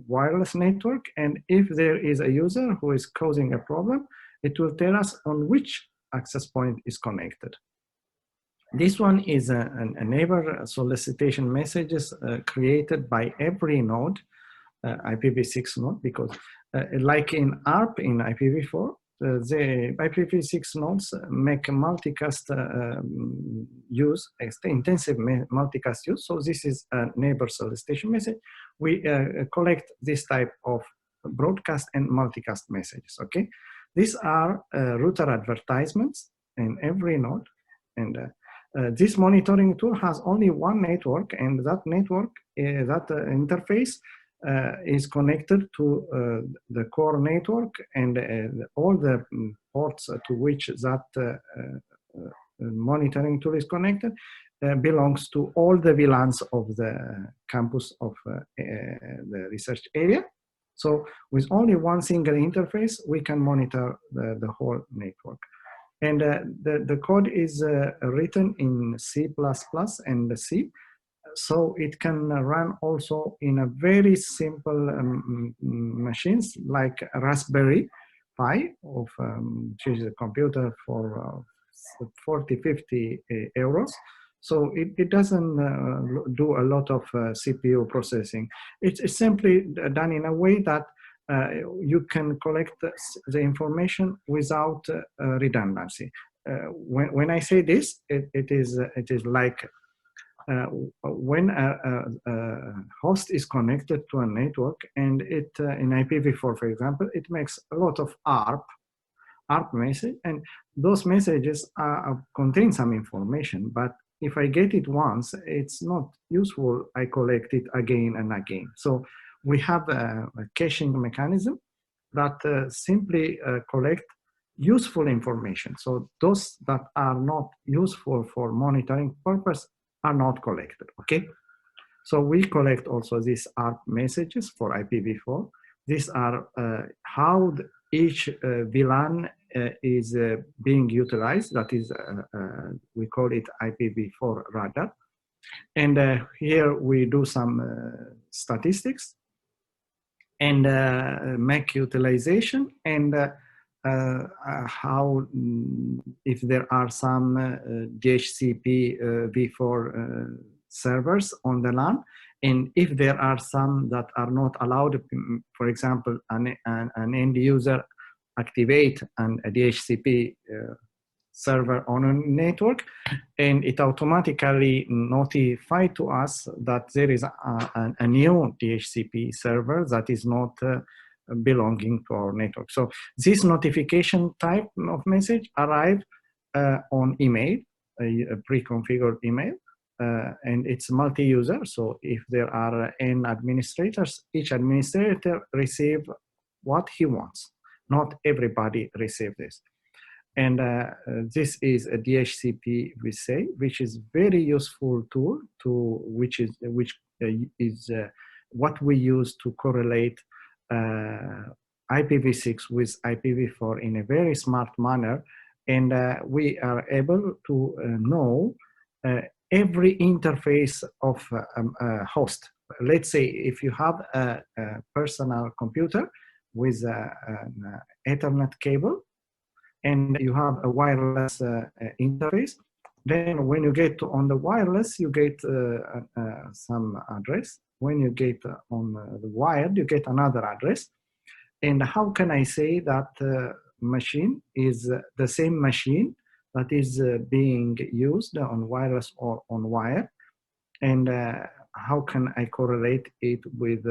wireless network. And if there is a user who is causing a problem, it will tell us on which access point is connected. This one is a neighbor solicitation messages created by every node, IPv6 node, because like in ARP in IPv4, the IPv6 nodes make a multicast use, intensive multicast use. So this is a neighbor solicitation message. We collect this type of broadcast and multicast messages, okay? These are router advertisements in every node. And this monitoring tool has only one network, and that network, that interface is connected to the core network, and all the ports to which that monitoring tool is connected belongs to all the VLANs of the campus of the research area. So with only one single interface, we can monitor the whole network. And the code is written in C++ and C. So it can run also in a very simple machines like Raspberry Pi, of which is a computer for 40-50 euros. So it doesn't do a lot of CPU processing. It's simply done in a way that you can collect the information without redundancy. When I say this, it is like when a host is connected to a network, and it in IPv4, for example, it makes a lot of ARP message, and those messages contain some information, but if I get it once, it's not useful. I collect it again and again. So we have a caching mechanism that simply collect useful information. So those that are not useful for monitoring purpose are not collected, okay? So we collect also these ARP messages for IPv4. These are how each VLAN is being utilized. That is, we call it IPv4 radar. And here we do some statistics and MAC utilization, and how, if there are some DHCP v4 servers on the LAN, and if there are some that are not allowed, for example, an end user activate a DHCP server on a network, and it automatically notify to us that there is a new DHCP server that is not belonging to our network. So this notification type of message arrive on email, a pre-configured email, and it's multi-user. So if there are n administrators, each administrator receive what he wants. Not everybody receive this. And this is a DHCP, we say, which is very useful tool to which is what we use to correlate IPv6 with IPv4 in a very smart manner, and we are able to know every interface of a host. Let's say if you have a personal computer with an Ethernet cable, and you have a wireless interface, then when you get on the wireless, you get some address. When you get on the wired, you get another address. And how can I say that machine is the same machine that is being used on wireless or on wire? And how can I correlate it with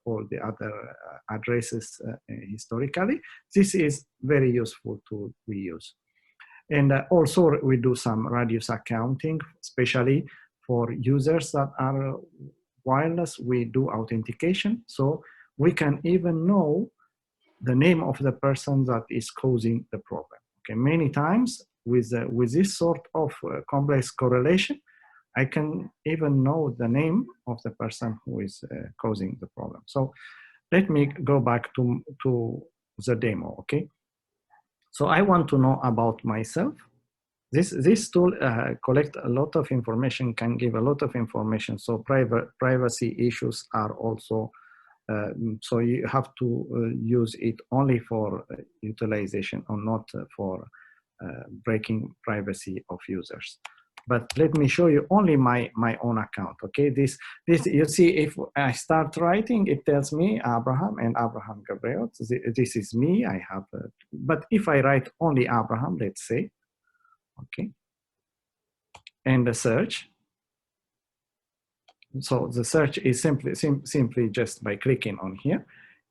all the other addresses historically? This is very useful tool we use. And also we do some radius accounting, especially for users that are wireless. We do authentication, so we can even know the name of the person that is causing the problem. Okay, many times with this sort of complex correlation, I can even know the name of the person who is causing the problem. So let me go back to the demo, okay? So I want to know about myself. This tool collect a lot of information, can give a lot of information. So privacy issues are also, so you have to use it only for utilization or not for breaking privacy of users. But let me show you only my own account, okay? This you see, if I start writing, it tells me Abraham and Abraham Gebrehiwot. This is me, I have, but if I write only Abraham, let's say, okay, and the search. So the search is simply just by clicking on here.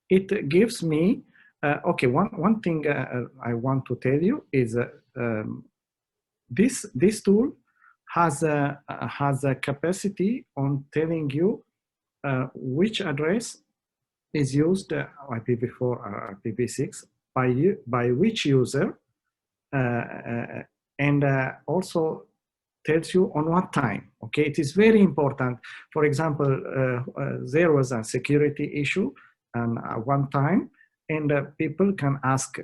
It gives me, okay, one thing I want to tell you is this tool has a capacity on telling you which address is used, IPv4 or IPv6, by which user, and also tells you on what time. Okay, it is very important. For example, there was a security issue and one time, and people can ask,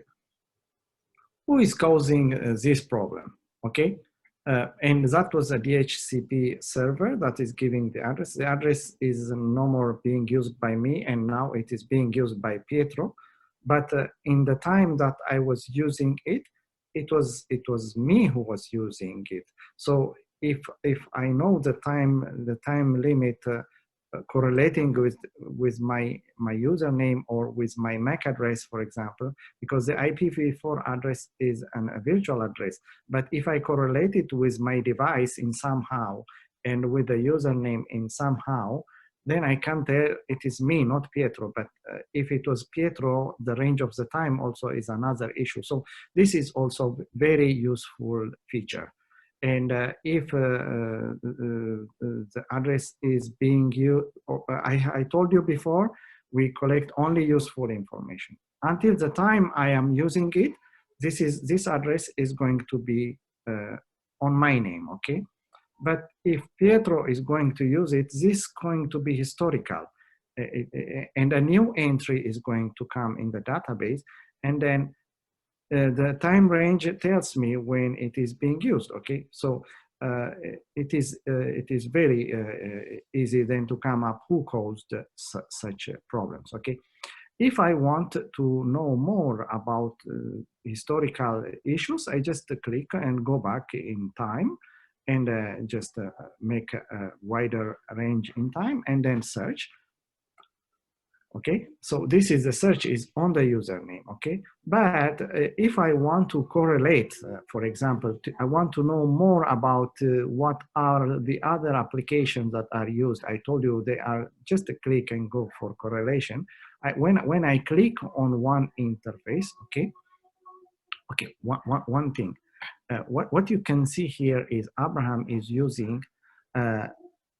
who is causing this problem? Okay. And that was a DHCP server that is giving the address. The address is no more being used by me, and now it is being used by Pietro. But in the time that I was using it, it was me who was using it. So if I know the time limit correlating with my username or with my MAC address, for example, because the IPv4 address is a virtual address. But if I correlate it with my device in somehow and with the username in somehow, then I can tell it is me, not Pietro. But if it was Pietro, the range of the time also is another issue. So this is also very useful feature. And if the address is being used, I told you before, we collect only useful information. Until the time I am using it, this address is going to be on my name, okay? But if Pietro is going to use it, this is going to be historical. and a new entry is going to come in the database, and then the time range tells me when it is being used. Okay, so it is very easy then to come up who caused such problems. Okay, if I want to know more about historical issues, I just click and go back in time and just make a wider range in time and then search. Okay, so this is the search is on the username. Okay, but if I want to correlate, for example, I want to know more about what are the other applications that are used. I told you they are just a click and go for correlation. When I click on one interface, okay, one thing. What you can see here is Abraham is using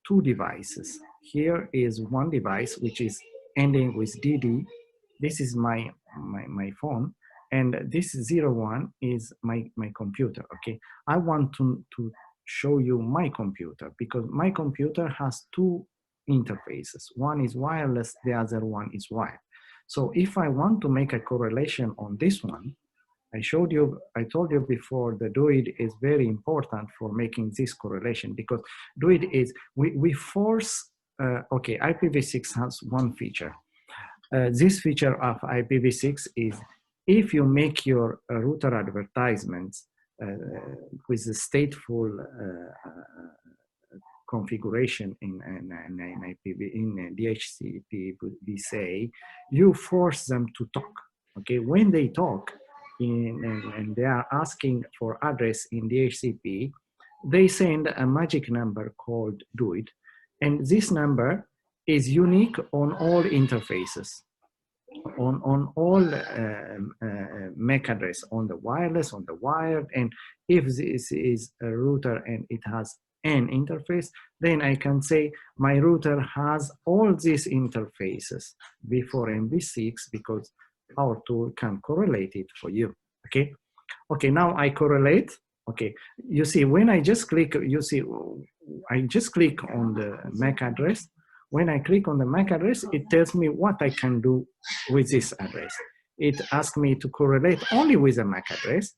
two devices. Here is one device which is ending with DD. This is my phone, and this 01 is my computer. Okay, I want to show you my computer because my computer has two interfaces. One is wireless, the other one is wired. So if I want to make a correlation on this one, I told you before, the DUID is very important for making this correlation because DUID is, we force, okay, IPv6 has one feature. This feature of IPv6 is if you make your router advertisements with the stateful configuration in DHCP, we say, you force them to talk. Okay, when they talk, and they are asking for address in DHCP, they send a magic number called DUID, and this number is unique on all interfaces, on all MAC address, on the wireless, on the wired, and if this is a router and it has an interface, then I can say my router has all these interfaces, V4 and V6, because our tool can correlate it for you. Okay, okay, now I correlate. Okay, you see, when I just click, you see, I just click on the MAC address. When I click on the MAC address, it tells me what I can do with this address. It asks me to correlate only with the MAC address.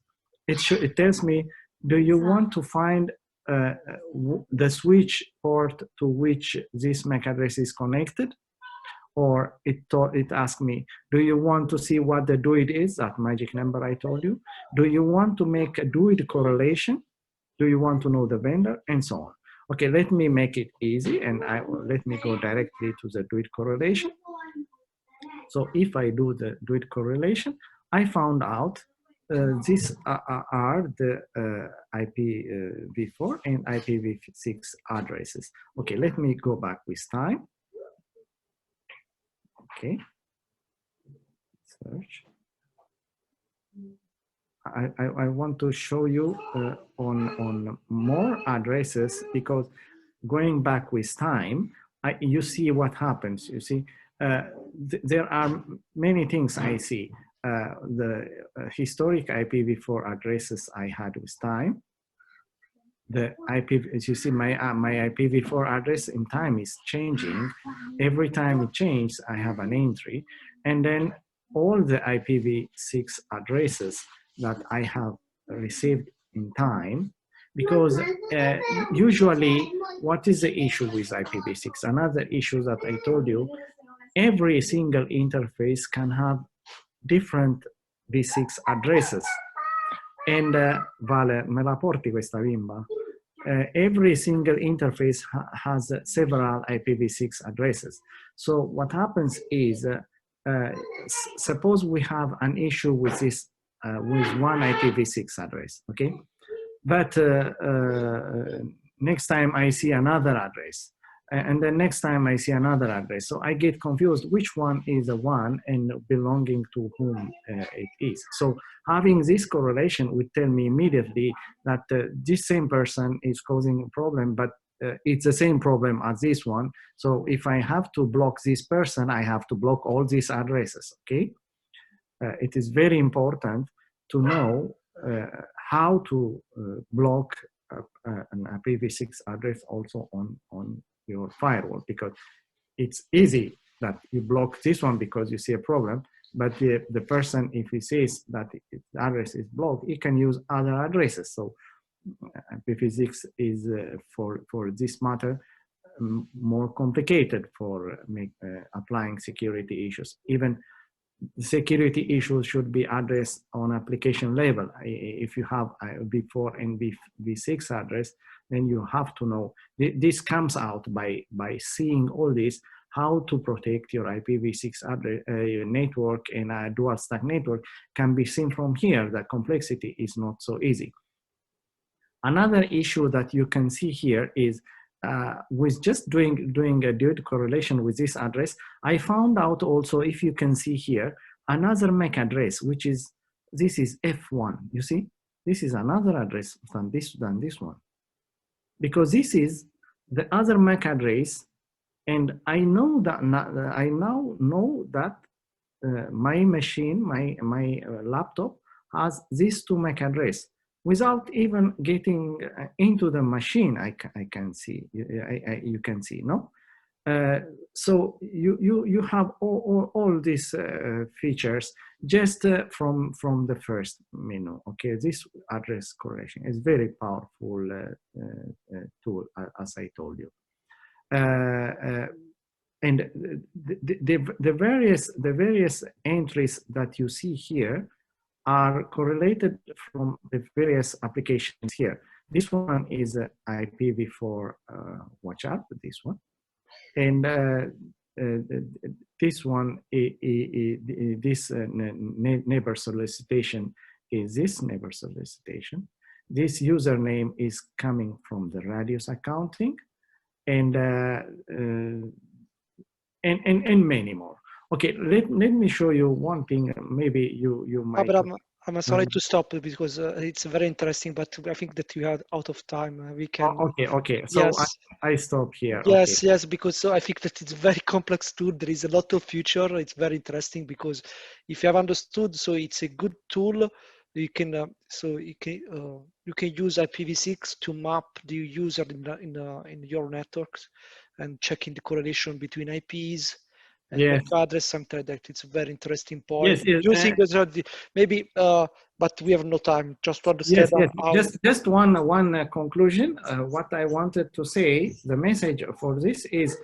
It tells me, do you want to find the switch port to which this MAC address is connected? Or it asked me, do you want to see what the DUID is, that magic number I told you? Do you want to make a DUID correlation? Do you want to know the vendor? And so on. Okay, let me make it easy and let me go directly to the DUID correlation. So if I do the DUID correlation, I found out these are the IPv4 and IPv6 addresses. Okay, let me go back with time. Okay, search. I want to show you on more addresses, because going back with time, you see what happens. You see, there are many things I see. The historic IPv4 addresses I had with time. The as you see, my IPv4 address in time is changing. Every time it changes, I have an entry. And then all the IPv6 addresses that I have received in time, because usually, what is the issue with IPv6? Another issue that I told you, every single interface can have different v6 addresses. And Vale, me la porti questa bimba? Every single interface has several IPv6 addresses. So what happens is, suppose we have an issue with this, with one IPv6 address, okay? But next time I see another address, and then next time I see another address. So I get confused which one is the one and belonging to whom it is. So having this correlation would tell me immediately that this same person is causing a problem, but it's the same problem as this one. So if I have to block this person, I have to block all these addresses, okay? It is very important to know how to block an IPv6 address also on your firewall, because it's easy that you block this one because you see a problem, but the person, if he says that the address is blocked, he can use other addresses. So IPv6 is for this matter more complicated for applying security issues. Even security issues should be addressed on application level. If you have a V4 and V6 address, then you have to know. This comes out by seeing all this, how to protect your IPv6 address, network, and a dual stack network can be seen from here. The complexity is not so easy. Another issue that you can see here is with just doing a direct correlation with this address, I found out also, if you can see here, another MAC address, which is, this is F1. You see, this is another address than this one, because this is the other MAC address, and I know that I now know that my machine, my laptop has these two MAC address. Without even getting into the machine, I can see, you can see, no? So you have all these features just from the first menu. Okay, this address correlation is very powerful tool, as I told you. And the various entries that you see here are correlated from the various applications here. This one is IPv4 WhatsApp, this one. And this one, this neighbor solicitation is this neighbor solicitation. This username is coming from the radius accounting, and many more. Okay, let me show you one thing. Maybe you might. But I'm sorry to stop because it's very interesting, but I think that we are out of time. We can. Oh, okay. So yes. I stop here. Yes, okay. yes, because I think that it's a very complex tool. There is a lot of future. It's very interesting because if you have understood, so it's a good tool. You can you can use IPv6 to map the user in your networks and checking the correlation between IPs. And yes. address, something like that. It's a very interesting point. Yes, Using maybe, but we have no time. Just to understand. Yes. Just one conclusion. What I wanted to say, the message for this is,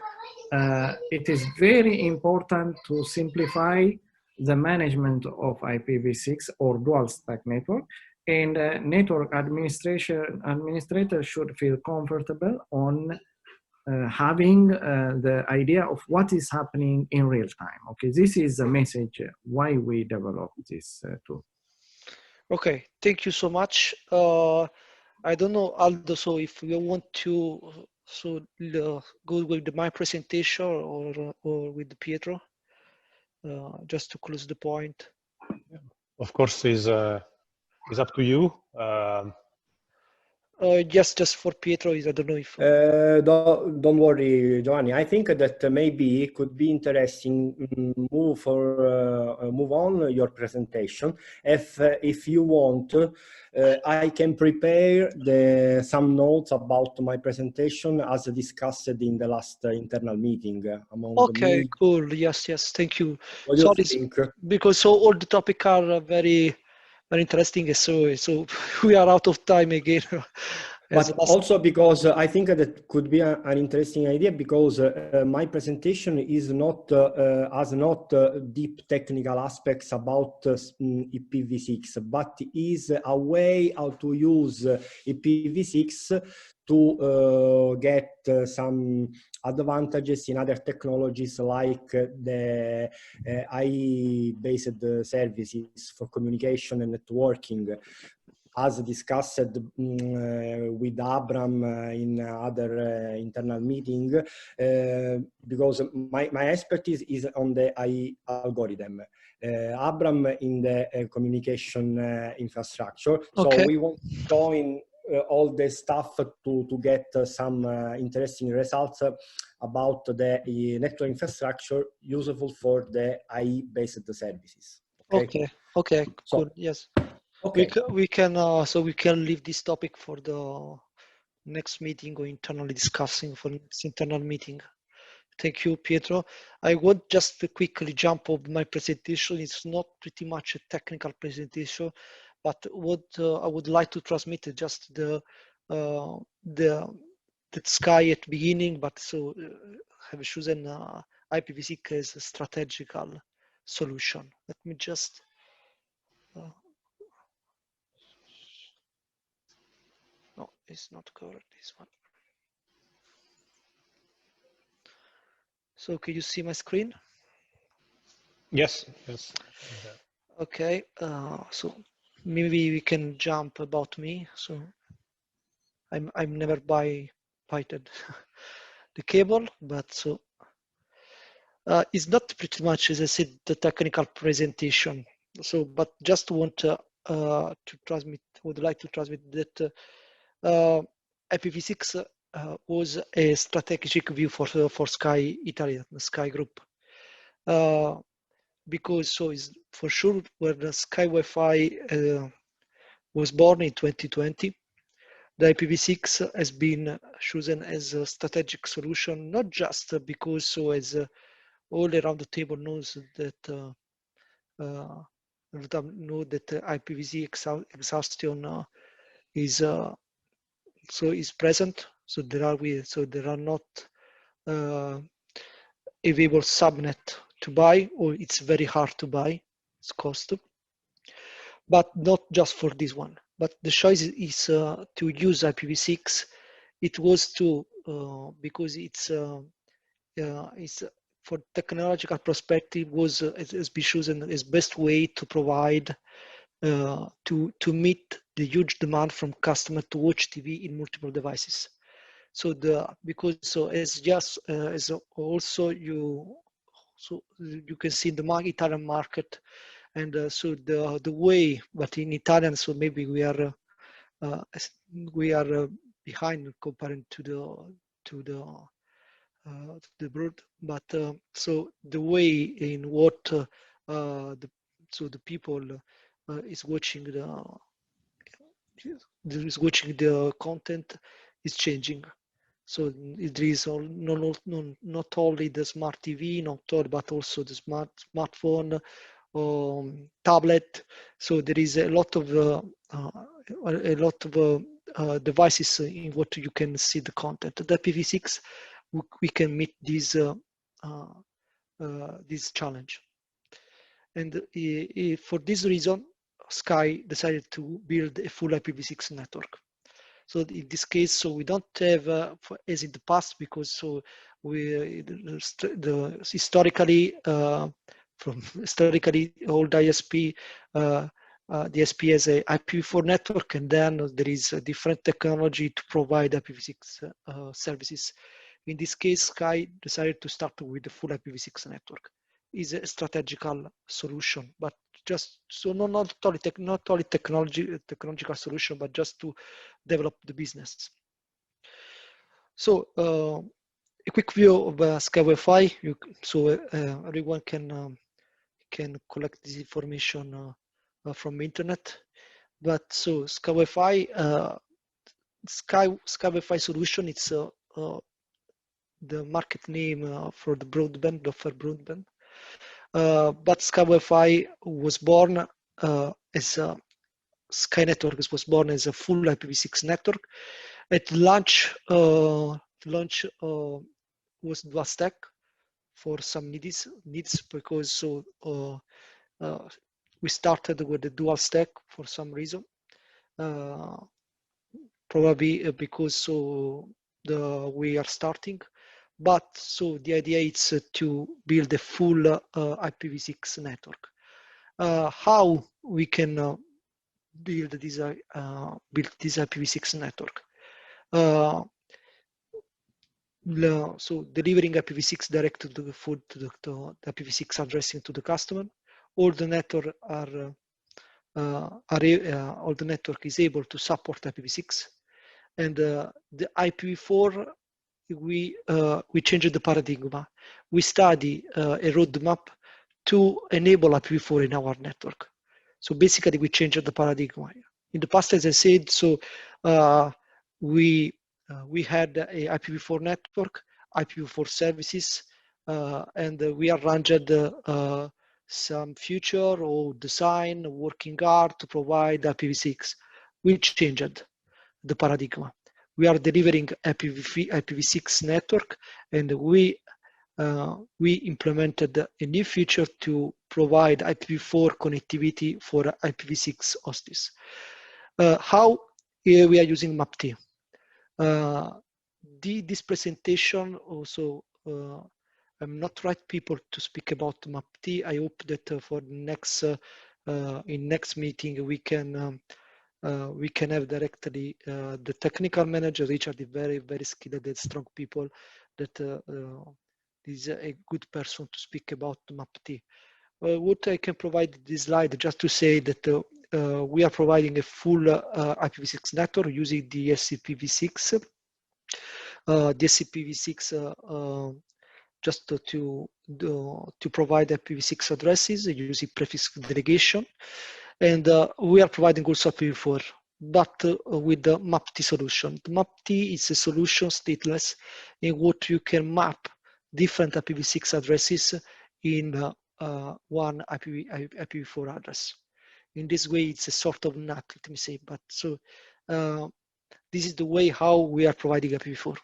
it is very important to simplify the management of IPv6 or dual stack network, and network administrator should feel comfortable on having the idea of what is happening in real time. Okay, this is the message why we developed this tool. Okay, thank you so much. I don't know, Aldo, so if you want to go with my presentation or with Pietro, just to close the point. Of course, is up to you. Yes, just for Pietro, I don't know if. Don't worry, Giovanni. I think that maybe it could be interesting move on your presentation. If you want, I can prepare some notes about my presentation as discussed in the last internal meeting among okay, me. Cool. Yes. Thank you. What do you think? Because all the topics are very interesting, so we are out of time again. But also because I think that could be an interesting idea, because my presentation is not has not deep technical aspects about IPv6, but is a way how to use IPv6 to get some advantages in other technologies like the AI-based services for communication and networking, as discussed with Abram in other internal meeting, because my expertise is on the AI algorithm. Abram in the communication infrastructure. Okay. So we want to join all the stuff to get some interesting results about the network infrastructure useful for the AI-based services. Okay. Cool. So, yes. Okay. We can leave this topic for the next meeting or internally discussing for next internal meeting. Thank you, Pietro. I want just to quickly jump over my presentation. It's not pretty much a technical presentation, but what I would like to transmit is just the sky at the beginning, but so have chosen IPv6 as a strategical solution. Let me just no, it's not correct, this one. So can you see my screen? Yes, yes. Okay, so maybe we can jump about me. So I'm never bited the cable, but so it's not pretty much, as I said, the technical presentation. So, but just want to transmit, would like to transmit that IPv6 was a strategic view for Sky Italy, the Sky Group, because so is for sure where the Sky Wi-Fi was born in 2020. The IPv6 has been chosen as a strategic solution, not just because so as all around the table knows that know that IPv6 exhaustion is is present. So there are not available subnet to buy, or it's very hard to buy. It's cost, but not just for this one. But the choice is to use IPv6. It was to because it's for technological perspective was has been chosen as best way to provide to meet the huge demand from customer to watch TV in multiple devices. So because so as just as also you can see the Italian market, and so the way, but in Italian, so maybe we are behind comparing to the broad, but so the way in what the people is watching the content is changing. So there is not only the smart TV, but also the smartphone, tablet. So there is a lot of devices in what you can see the content. The IPv6 we can meet this challenge, and for this reason, Sky decided to build a full IPv6 network. So in this case, so we don't have as in the past, because so historically from historically old ISP. The ISP has a IPv4 network, and then there is a different technology to provide IPv6 services. In this case, Sky decided to start with the full IPv6 network. Is a strategical solution, but just so not only technological solution, but just to develop the business. So a quick view of Sky Wi-Fi. So everyone can collect this information from the internet. But so Sky Wi-Fi, Sky Wi-Fi solution, it's the market name for the broadband, offer broadband. But Sky Wi-Fi was born as a Sky Network was born as a full IPv6 network. At launch, was dual stack for some needs because so we started with the dual stack for some reason. Probably because so we are starting. But so the idea is to build a full IPv6 network. How we can build this IPv6 network? So delivering IPv6 direct to the food to the IPv6 addressing to the customer. All the network all the network is able to support IPv6, and the IPv4 we changed the paradigm. We study a roadmap to enable IPv4 in our network. So basically, we changed the paradigm. In the past, as I said, so we had a IPv4 network. IPv4 services, and we arranged some future or design working hard to provide IPv6. We changed the paradigm. We are delivering IPv6 network, and we implemented a new feature to provide IPv4 connectivity for IPv6 hosts. How we are using MAPT? This presentation also, I'm not right people to speak about MAPT. I hope that for next in next meeting we can have directly the technical manager, Richard, is very skilled and strong people that is a good person to speak about MAPT. What I can provide this slide just to say that we are providing a full IPv6 network using the DSC-IPv6. DSC-IPv6 just to provide IPv6 addresses using prefix delegation, and we are providing also IPv4, but with the MAPT solution. The MAPT is a solution stateless in what you can map different IPv6 addresses in one IPv4 address. In this way, it's a sort of NAT, let me say. But so this is the way how we are providing IPv4,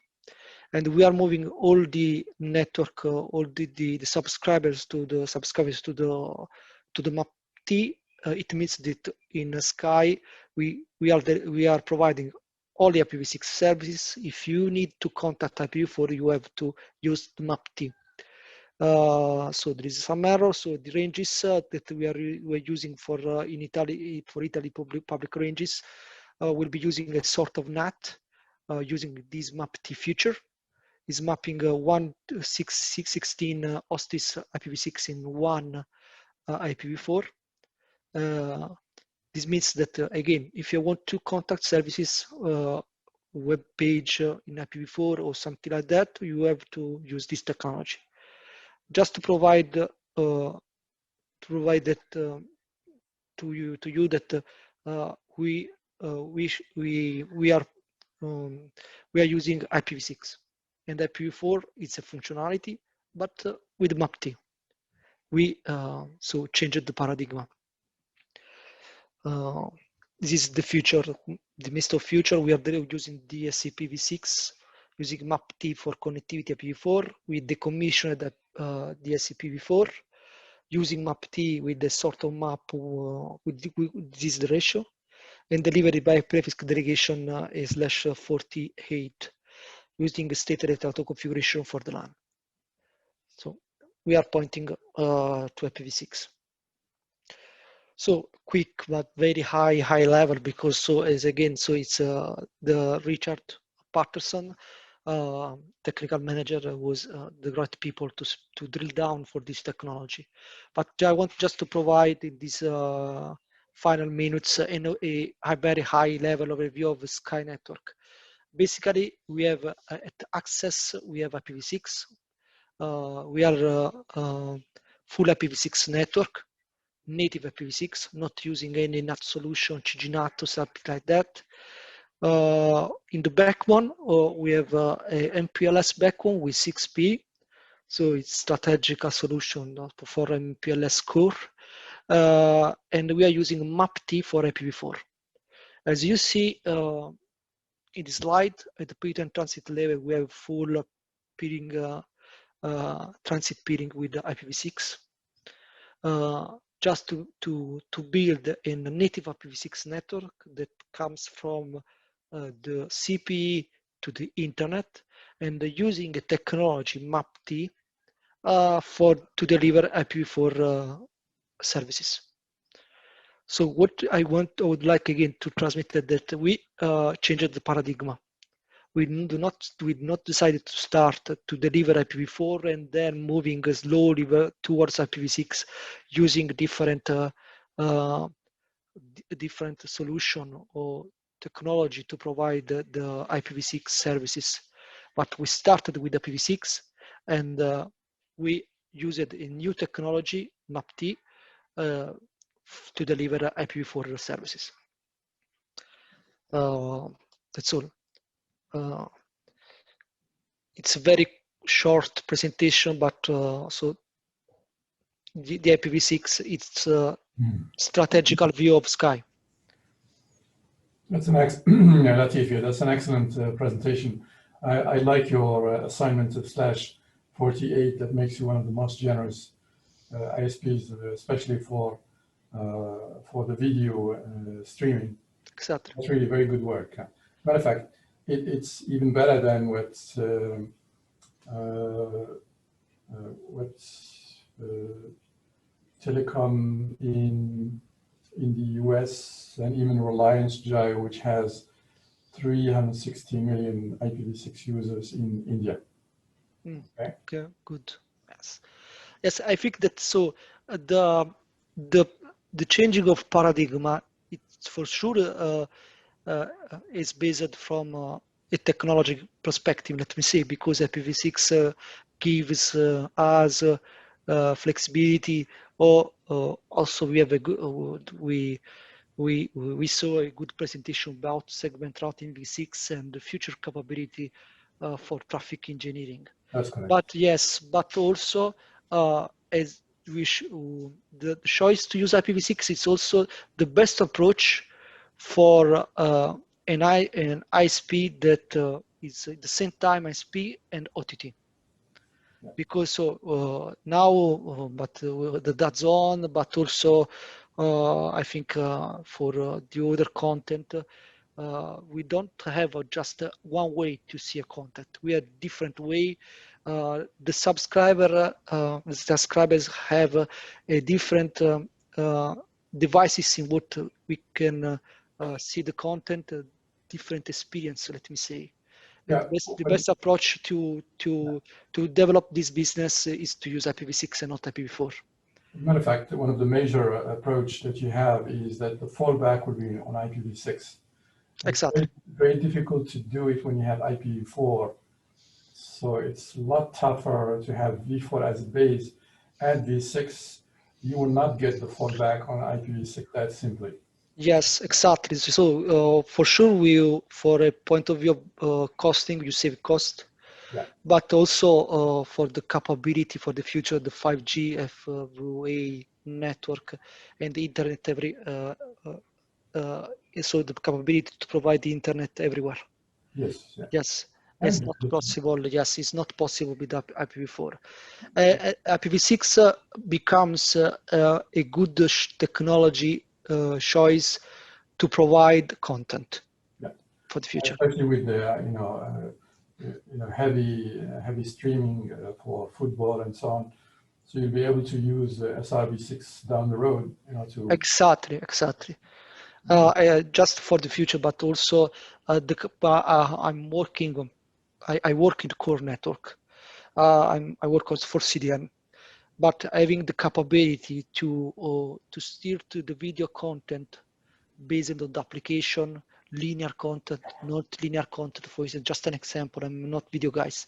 and we are moving all the network, all the subscribers to the MAPT. It means that in the sky we are providing all the IPv6 services. If you need to contact IPv4, you have to use the MAPT. So there is some error. So the ranges that we're using for in Italy public ranges will be using a sort of NAT using this MAPT feature. Is mapping 16 hostes IPv6 in one IPv4. This means that again, if you want to contact services, web page in IPv4 or something like that, you have to use this technology. Just to provide that to you that we are using IPv6, and IPv4 is a functionality, but with MAPT we so changed the paradigm. This is the future, the midst of future. We are using DSC-IPv6 using MAPT for connectivity IPv4. We decommissioned DSC-IPv4 using MAPT with the sort of map with this ratio, and delivered by prefix delegation /48 using a state-related auto configuration for the LAN. So we are pointing to IPv6. So quick but very high level, because so as again, so it's the Richard Patterson, technical manager, was the right people to drill down for this technology. But I want just to provide in these final minutes a very high level overview of the Sky network. Basically, we have at access, we have IPv6. We are full IPv6 network, native IPv6, not using any NAT solution, CGNAT or something like that. In the backbone, we have a MPLS backbone with 6P, so it's strategic solution for MPLS core, and we are using MAPT for IPv4. As you see in the slide, at the peering and transit level, we have full peering, transit peering with the IPv6. Just to build a native IPv6 network that comes from the CPE to the internet, and using a technology MAPT to deliver IPv4 services. So what I would like again to transmit that we changed the paradigm. We did not decide to start to deliver IPv4 and then moving slowly towards IPv6 using different solution or technology to provide the IPv6 services. But we started with IPv6, and we used a new technology, MAPT, to deliver IPv4 services. That's all. It's a very short presentation, but so the IPv6, it's a strategical view of Sky. That's an Latif, that's an excellent presentation. I like your assignment of /48. That makes you one of the most generous ISPs, especially for the video streaming. Exactly. That's really very good work. Matter of fact, it's even better than what telecom in the US and even Reliance Jio, which has 360 million IPv6 users in India. Okay, good. Yes, yes. I think that so the changing of paradigm, it's for sure is based from a technology perspective. Let me say, because IPv6 gives us flexibility, or also we have a good we saw a good presentation about segment routing v6 and the future capability for traffic engineering. That's correct. But yes, but also as the choice to use IPv6 is also the best approach for an ISP that is at the same time ISP and OTT. Because now, but the DAZN, but also I think for the other content, we don't have just one way to see a content. We have different way. The subscribers have a different devices in what we can see the content, different experience. Let me say. Yeah. The best approach to develop this business is to use IPv6 and not IPv4. Matter of fact, one of the major approach that you have is that the fallback would be on IPv6. Exactly. It's very difficult to do it when you have IPv4. So it's a lot tougher to have v4 as a base. Add v6, you will not get the fallback on IPv6 that simply. Yes, exactly. So for sure, for a point of view of costing, you save cost. Yeah. But also for the capability for the future, the 5G FWA network and the internet so the capability to provide the internet everywhere. Yes. Yeah. Yes. It's not possible. Yes, it's not possible with IPv4. IPv6 becomes a good technology choice to provide content for the future. Especially with the heavy streaming for football and so on. So you'll be able to use SRv6 down the road, to Exactly. Just for the future, but also I'm working. I work in the core network. I work also for CDN, but having the capability to steer to the video content based on the application, linear content, not linear content. For instance, just an example. I'm not video guys,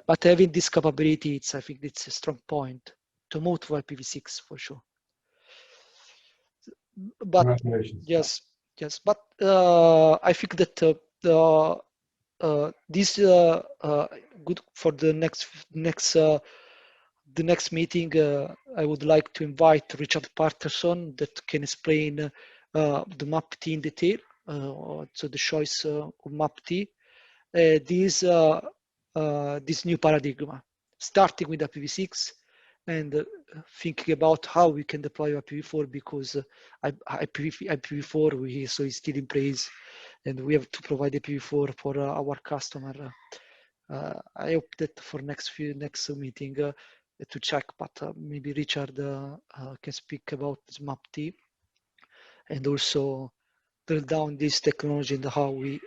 but having this capability, I think it's a strong point to move to IPv6 for sure. But yes, but I think that this good for the next meeting. I would like to invite Richard Patterson that can explain the MAP-T in detail. So the choice of MAP-T. This new paradigm, starting with IPv6 and thinking about how we can deploy IPv4, because IPv4 so is still in place, and we have to provide IPv4 for our customer. I hope that for next meeting to check, but maybe Richard can speak about this MAP-T and also drill down this technology and how we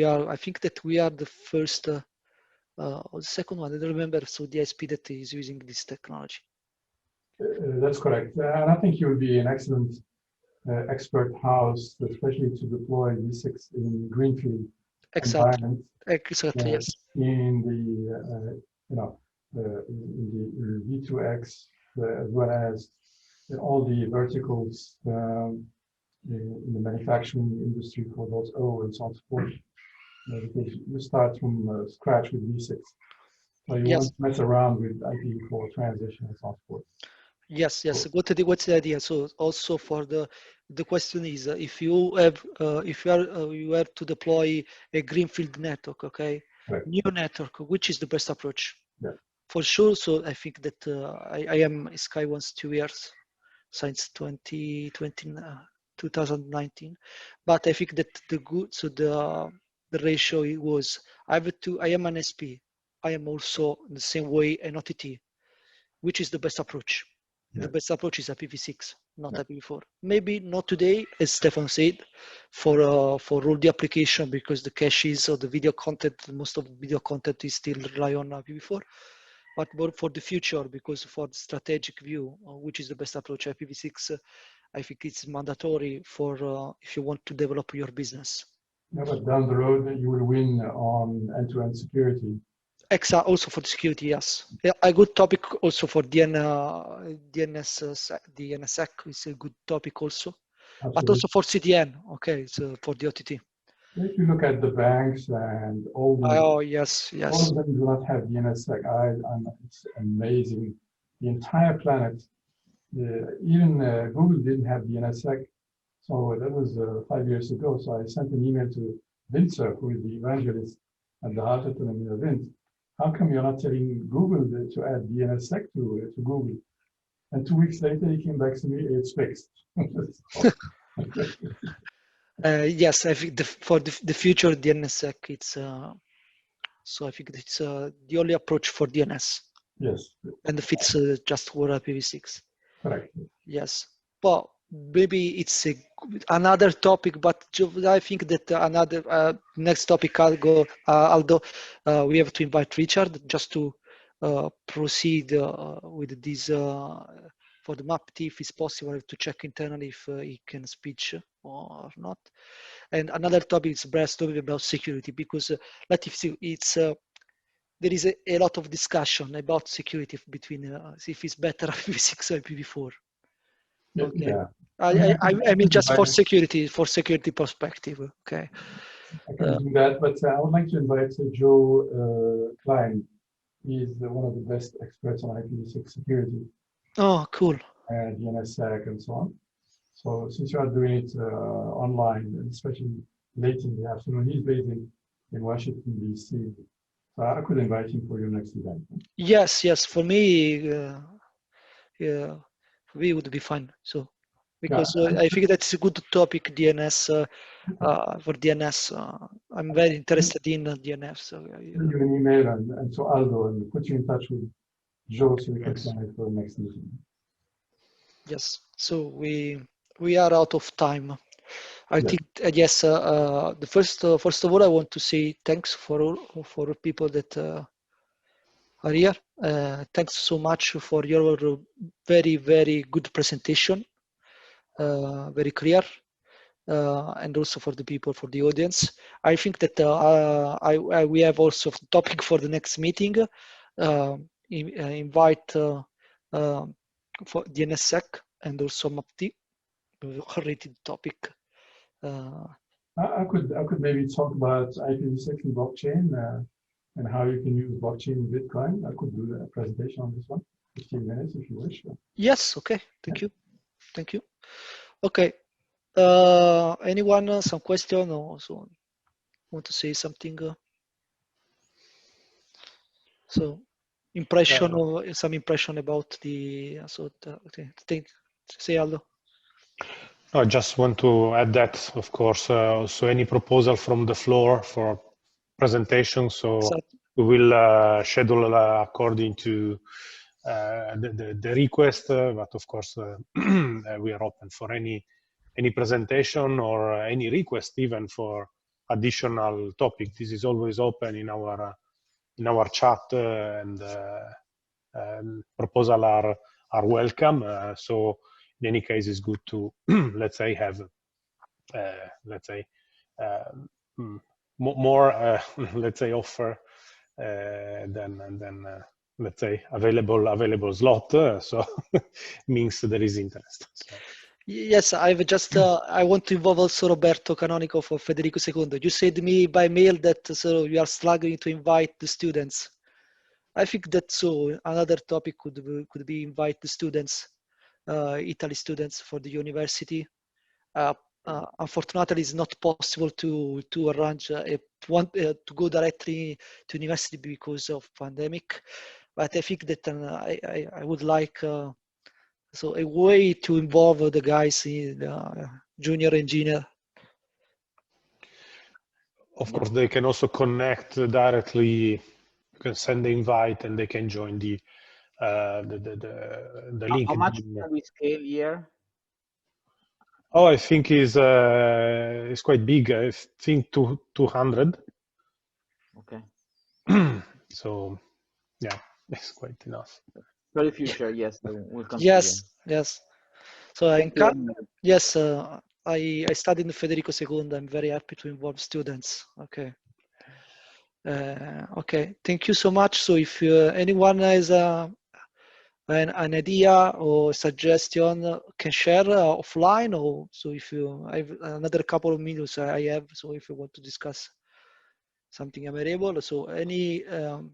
are. I think that we are the first or the second one. I don't remember. So the ISP that is using this technology. That's correct, and I think you would be an excellent expert house, especially to deploy v6 in greenfield environments. Exactly. Yes. In the in the V2X as well as in all the verticals in the manufacturing industry for those O and so on and so forth. You start from scratch with v6. So you want to mess around with IPv4 transition and so forth. Yes, yes. What's the idea? So also for the question is if you have you have to deploy a greenfield network, okay, right. New network, which is the best approach? Yeah. For sure. So I think that I am Sky once 2 years since 2019, but I think that the ratio was I am an SP. I am also in the same way an OTT. Which is the best approach? Yeah. The best approach is IPv6, not IPv4. Maybe not today, as Stefano said, for all the application because the caches or the video content, most of the video content is still rely on IPv4. But more for the future, because for the strategic view, which is the best approach, IPv6, I think it's mandatory for if you want to develop your business. Yeah, but down the road, you will win on end-to-end security. Also for the security, yes. Yeah, a good topic also for DNSSEC is a good topic also. Absolutely. But also for CDN, okay, so for the OTT. If you look at the banks and all the, all of them do not have DNSSEC. It's amazing. The entire planet, even Google didn't have DNSSEC. So that was 5 years ago. So I sent an email to Vince, who is the evangelist at the heart of the event. How come you're not telling Google to add DNSSEC to Google? And 2 weeks later, he came back to me, it's fixed. Yes, I think for the future DNSSEC, it's so I think it's the only approach for DNS. Yes. And if it's just for IPv6. Correct. Yes. Well, maybe it's another topic, but I think that another next topic, Aldo, we have to invite Richard just to proceed with this for the map. If it's possible to check internally if he can speak or not. And another topic is Brett's topic about security, because Latif, it's there is a lot of discussion about security between if it's better IPv6 or IPv4. Okay. Yeah. I mean just for security perspective. Okay. I can do that, but I would like to invite Joe Klein. He's one of the best experts on IPv6 security. Oh, cool. DNSSEC and so on. So since you are doing it online, especially late in the afternoon, he's based in Washington, D.C. So I could invite him for your next event. Yes, yes. For me, yeah, we would be fine. So because I think that's a good topic, DNS. For DNS, I'm very interested in DNS. So send you an email and so Aldo and put you in touch with Joe so we can plan it for the next meeting. Yes. So we are out of time. I think yes. The first of all, I want to say thanks for people that are here. Thanks so much for your very good presentation. Very clear. And also for the people, for the audience. I think that we have also a topic for the next meeting. Invite for DNSSEC and also MAPT, related topic. I could maybe talk about IPv6 and blockchain and how you can use blockchain in Bitcoin. I could do a presentation on this one, 15 minutes if you wish. Yes. Okay. Thank you. Thank you. Okay. Anyone some question or so want to say something? So impression or some impression about the thing. Say Aldo. I just want to add that, of course, so any proposal from the floor for presentation, so exactly. We will schedule according to the request, but of course we are open for any presentation or any request even for additional topic. This is always open in our chat, and proposal are welcome. So in any case, it's good to let's say have more let's say offer than let's say available slot. So means there is interest. So. Yes, I've just I want to involve also Roberto Canonico for Federico II. You said to me by mail that so you are struggling to invite the students. I think that so another topic could be invite the students, Italy students for the university. Unfortunately, it's not possible to arrange to go directly to university because of pandemic. But I think that I would like so a way to involve the guys in junior engineer. Of course, they can also connect directly. You can send the invite, and they can join the link. How much can we scale here? Oh, I think is quite big. I think 200. Okay. So, yeah, it's quite enough. For the future, yes, we'll consider. Yes. So yes, I studied in Federico II. I'm very happy to involve students. Okay. Okay. Thank you so much. So if anyone has an idea or suggestion, can share offline, or so if you I have another couple of minutes I have. So if you want to discuss something available, so any.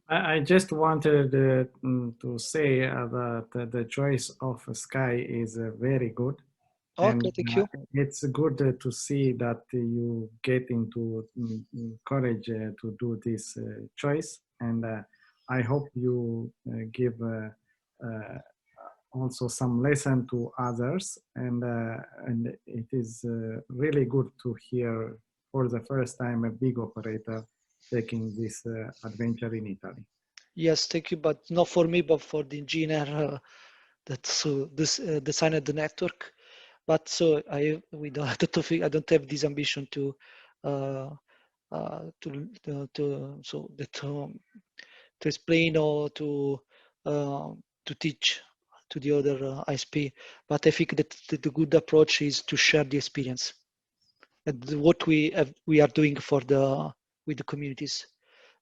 I just wanted to say that the choice of Sky is very good. Okay, and thank you. It's good to see that you get into courage to do this choice, and I hope you give also some lesson to others, and it is really good to hear for the first time a big operator taking this adventure in Italy. Yes, thank you, but not for me, but for the engineer that designed the network. But so I don't have this ambition to explain or to teach to the other ISP. But I think that the good approach is to share the experience and what we are doing with the communities.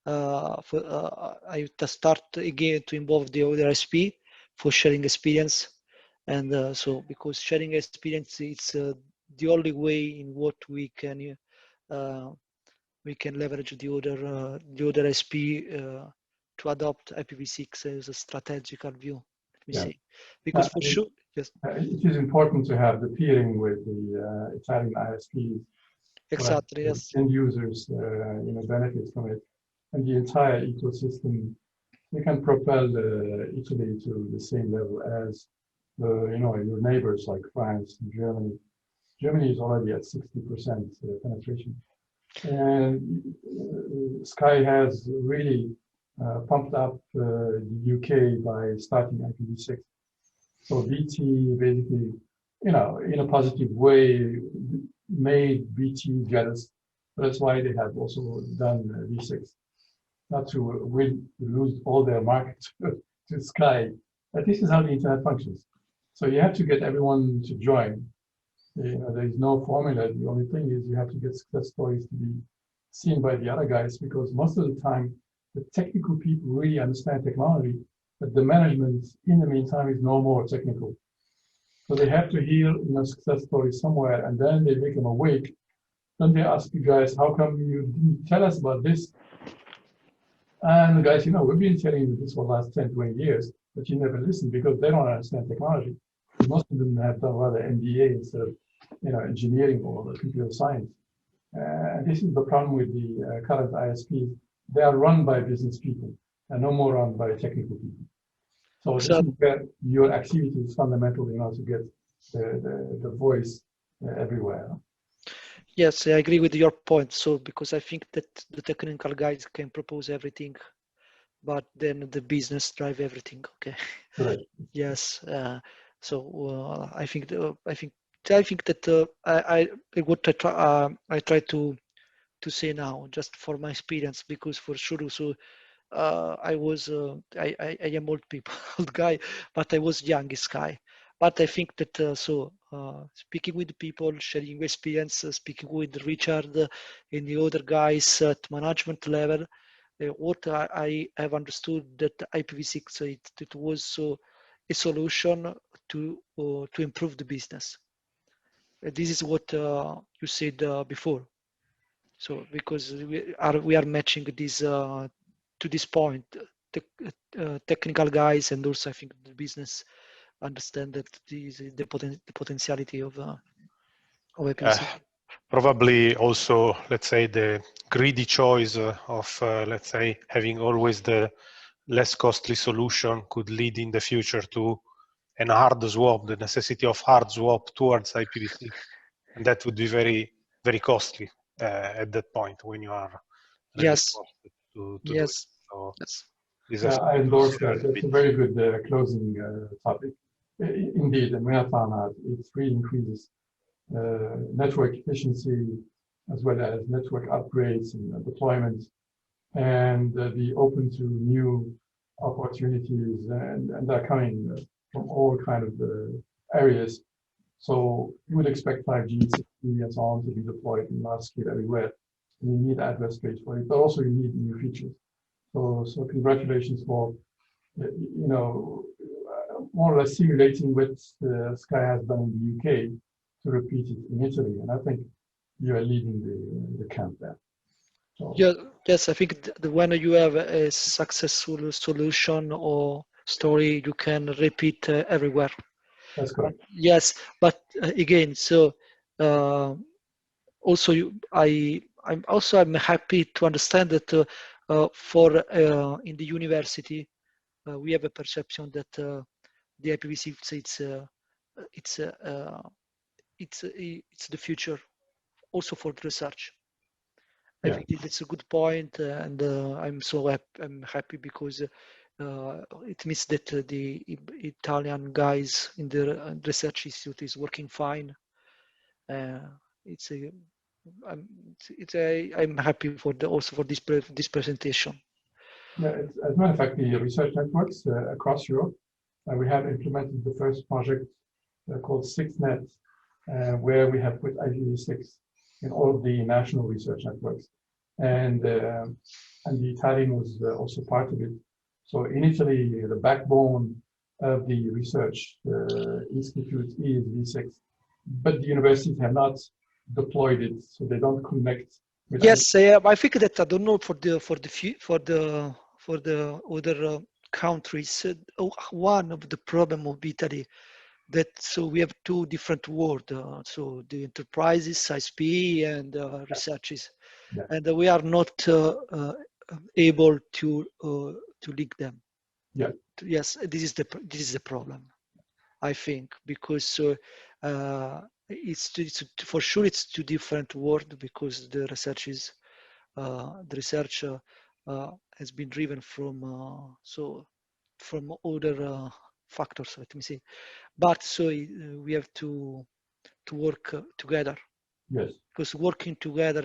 I start again to involve the other ISP for sharing experience, and so because sharing experience is the only way in what we can leverage the other ISP to adopt IPv6 as a strategical view. Let me say, because for sure, yes, it is important to have the peering with the Italian ISPs. Exactly. Yes. End users, benefit from it, and the entire ecosystem. We can propel Italy to the same level as your neighbors like France and Germany. Germany is already at 60% penetration, and Sky has really pumped up the UK by starting IPv6. So BT basically, in a positive way, made BT jealous. That's why they have also done V6, not to lose all their market to Sky. But this is how the internet functions. So you have to get everyone to join. There is no formula. The only thing is you have to get success stories to be seen by the other guys, because most of the time, the technical people really understand technology, but the management in the meantime is no more technical. So they have to hear success stories somewhere, and then they make them awake. Then they ask you guys, how come you didn't tell us about this? And the guys, we've been telling you this for the last 10, 20 years, but you never listen because they don't understand technology. Most of them have done rather MBA instead of engineering or computer science. And this is the problem with the current ISPs. They are run by business people and no more run by technical people. So this is where your activity is fundamental, to get the voice everywhere. Yes, I agree with your point. So because I think that the technical guys can propose everything, but then the business drive everything. Okay. Right. Yes. So I think that I try to say now, just for my experience, because for sure, so I am old guy, but I was youngest guy. But I think that speaking with people, sharing experience, speaking with Richard and the other guys at management level, what I have understood that IPv6 it was a solution to improve the business. This is what you said before. So because we are matching this to this point, technical guys, and also I think the business understand that the potentiality of IPv6. Probably also, let's say, the greedy choice of, let's say, having always the less costly solution could lead in the future to an hard swap, the necessity of hard swap towards IPv6, and that would be very, very costly at that point when you are really Yes. forced to do Yes. it. So Yes. Yeah, I endorse that. That's a very good closing topic. Indeed, in Myanmar, it really increases network efficiency as well as network upgrades and deployments, and be open to new opportunities, and they're coming from all kind of areas. So you would expect 5G, 6G, and so on to be deployed in large scale everywhere. And you need address space for it, but also you need new features. So congratulations for, you know, more or less simulating what Sky has done in the UK to repeat it in Italy. And I think you are leading the camp there. So, Yeah, yes, I think when you have a successful solution or story, you can repeat everywhere. that's correct. Yes, but again, so also I'm happy to understand that for in the university we have a perception that the IPv6 it's the future also for the research. I Yeah. think it's a good point, and I'm happy because it means that the Italian guys in the research institute is working fine. I'm happy for also for this presentation. Yeah, as a matter of fact, the research networks across Europe, we have implemented the first project called 6net, where we have put IPv6 in all of the national research networks, and the Italian was also part of it. So in Italy, the backbone of the research institute is V6, but the universities have not deployed it, so they don't connect. Yes, I think that I don't know for the other countries. One of the problem of Italy that so we have two different worlds. So the enterprises, ISP, and researches, yeah. And we are not able to link them. Yeah. Yes, this is the problem, I think, because it's for sure it's two different worlds, because the research has been driven from from other factors, let me say, but so we have to work together. Yes, because working together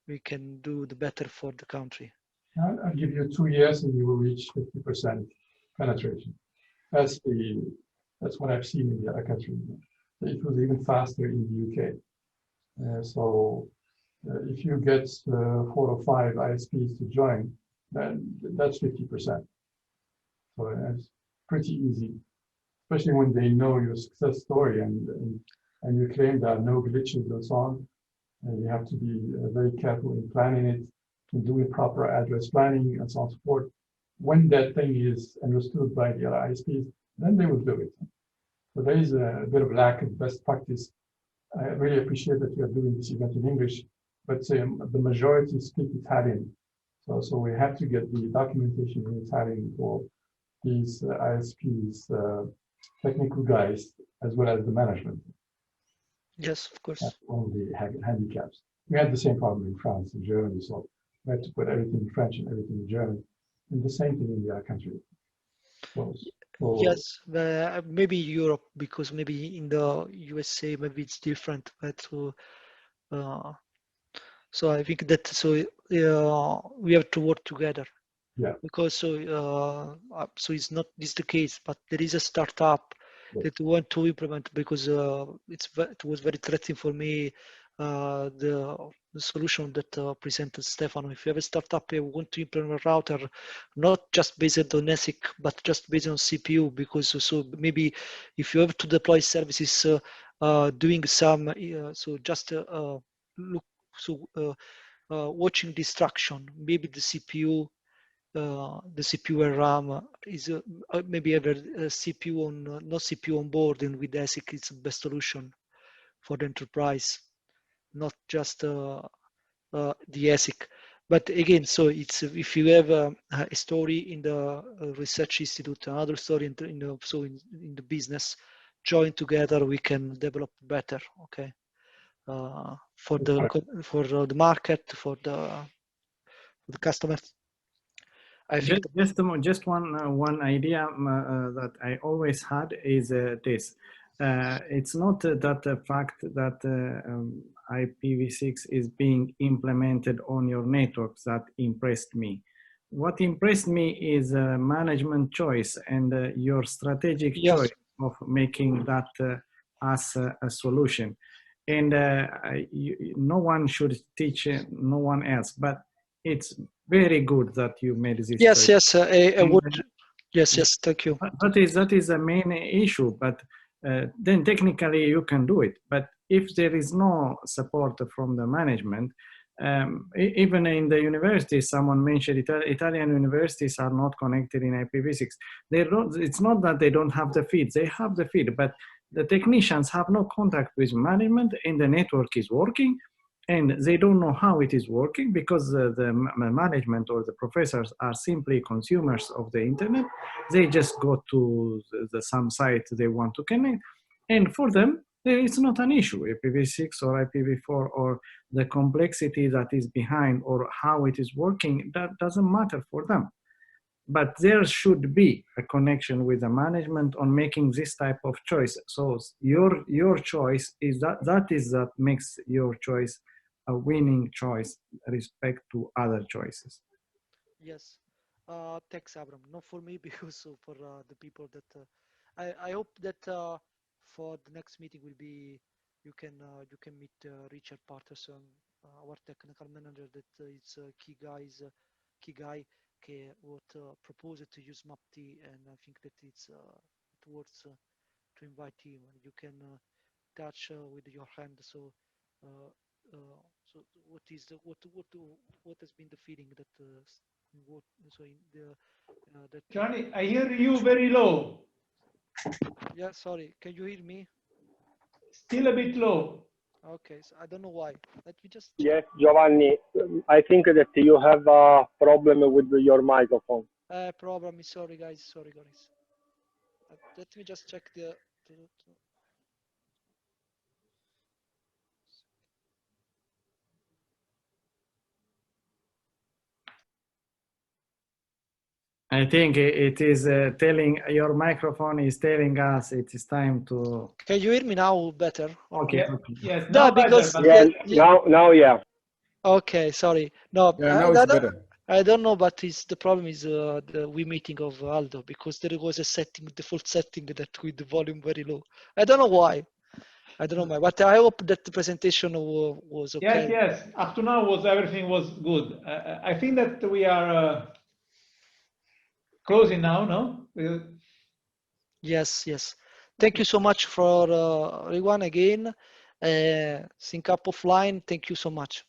we can do the better for the country. I'll give you 2 years and you will reach 50% penetration. That's what I've seen in the other countries. It was even faster in the UK. If you get 4 or 5 ISPs to join, then that's 50%. So it's pretty easy, especially when they know your success story and you claim there are no glitches and so on. And you have to be very careful in planning it, in doing proper address planning and so on and so forth. When that thing is understood by the other ISPs, then they will do it. So there is a bit of lack of best practice. I really appreciate that you are doing this event in English, but the majority speak Italian. So we have to get the documentation in Italian for these ISPs, technical guys, as well as the management. Yes, of course. That's one of the handicaps. We had the same problem in France and Germany, so we had to put everything in French and everything in German, and the same thing in the other country. Yes, maybe Europe, because maybe in the USA maybe it's different, but so I think that we have to work together. Yeah. Because so it's not this the case, but there is a startup that want to implement, because it was very threatening for me, the solution that presented Stefano. If you have a startup you want to implement a router not just based on ASIC but just based on CPU, because so maybe if you have to deploy services doing some so just look, so watching distraction, maybe the CPU the CPU and RAM is maybe have a CPU on no CPU on board, and with ASIC it's the best solution for the enterprise, not just the ASIC. But again, so it's if you have a story in the research institute, another story in the business, join together, we can develop better. Okay, for the market, for the customers. I think just one idea that I always had is this. It's not that the fact that IPv6 is being implemented on your networks that impressed me. What impressed me is management choice and your strategic choice of making that as a solution. And no one should teach no one else, but it's very good that you made this choice. Yes, I would. Yes, thank you. That is the main issue, but then technically you can do it. But if there is no support from the management, even in the universities, someone mentioned Italian universities are not connected in IPv6. It's not that they don't have the feed, they have the feed, but the technicians have no contact with management, and the network is working, and they don't know how it is working because the management or the professors are simply consumers of the internet. They just go to some site they want to connect, and for them, it's not an issue, IPv6 or IPv4 or the complexity that is behind or how it is working, that doesn't matter for them. But there should be a connection with the management on making this type of choice. So your choice is that makes your choice a winning choice respect to other choices. Yes, thanks, Abram. Not for me, because for the people that I hope that for the next meeting will be you can meet Richard Patterson, our technical manager. That is a key guy what proposed to use MapT, and I think that it's worth to invite him. You can touch with your hand. So. So what has been the feeling that that Giovanni, I hear you very low. Yeah, sorry, can you hear me? Still a bit low. Okay, so I don't know why. Let me just check. Yes, Giovanni, I think that you have a problem with your microphone. Problem. Sorry guys. Let me just check the I think it is telling, your microphone is telling us it is time to. Can you hear me now better? Okay. Yeah, yes, now because better, now yeah. Okay, sorry. No, now it's better. I don't know, but the problem is the Wii meeting of Aldo, because there was a default setting that with the volume very low. I don't know why. But I hope that the presentation was okay. Yes. Up to now everything was good. I think that we are closing now, no? Yes. Thank you so much for everyone again. Sync up offline. Thank you so much.